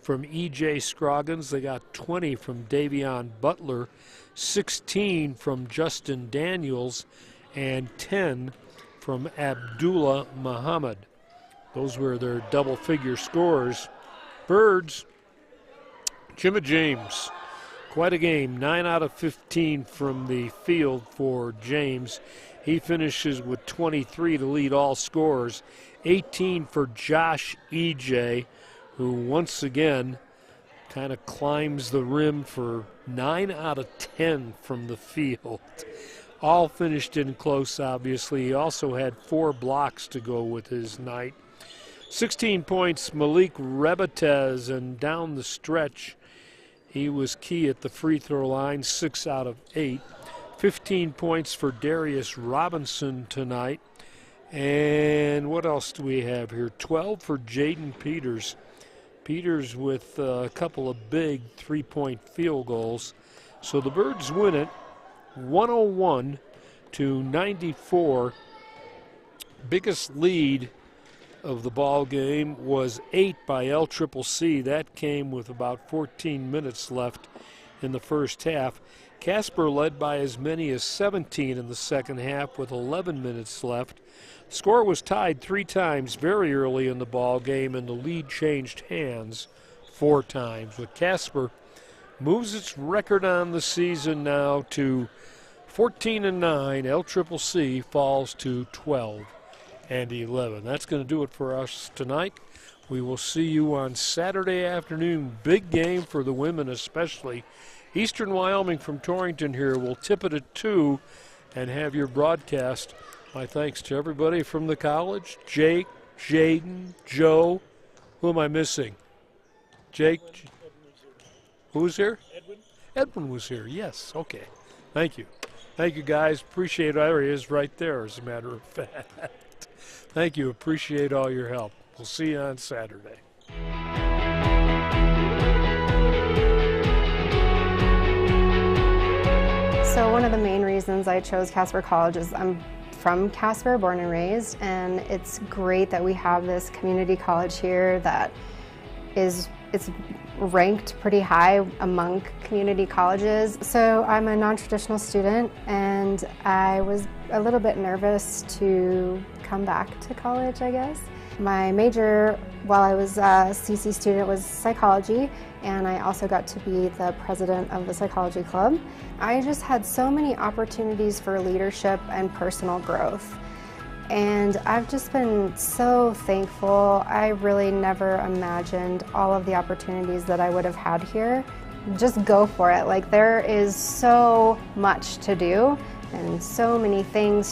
from E.J. Scroggins. They got 20 from Davion Butler, 16 from Justin Daniels, and 10 from Abdullah Muhammad. Those were their double-figure scores. Birds, Jimmy James, quite a game. 9 out of 15 from the field for James. He finishes with 23 to lead all scorers. 18 for Josh E.J., who once again kind of climbs the rim for 9 out of 10 from the field. All finished in close, obviously. He also had 4 blocks to go with his night. 16 points, Malik Rebatez, and down the stretch, he was key at the free throw line, 6 out of 8. 15 points for Darius Robinson tonight. And what else do we have here? 12 for Jaden Peters. Peters with a couple of big three-point field goals. So the Birds win it 101-94. Biggest lead of the ball game was 8 by LCCC. That came with about 14 minutes left in the first half. Casper led by as many as 17 in the second half with 11 minutes left. Score was tied 3 times very early in the ball game, and the lead changed hands 4 times. With Casper moves its record on the season now to 14-9. LCCC falls to 12-11. That's going to do it for us tonight. We will see you on Saturday afternoon. Big game for the women especially. Eastern Wyoming from Torrington here will tip it at 2 and have your broadcast. My thanks to everybody from the college. Jake, Jaden, Joe. Who am I missing? Jake. Who's here? Edwin was here, yes. Okay. Thank you. Thank you, guys. Appreciate it. There he is right there, as a matter of fact. Thank you. Appreciate all your help. We'll see you on Saturday. So one of the main reasons I chose Casper College is I'm from Casper, born and raised, and it's great that we have this community college here that it's ranked pretty high among community colleges. So I'm a non-traditional student, and I was a little bit nervous to come back to college, I guess. My major while I was a CC student was psychology, and I also got to be the president of the psychology club. I just had so many opportunities for leadership and personal growth. And I've just been so thankful. I really never imagined all of the opportunities that I would have had here. Just go for it. Like, there is so much to do and so many things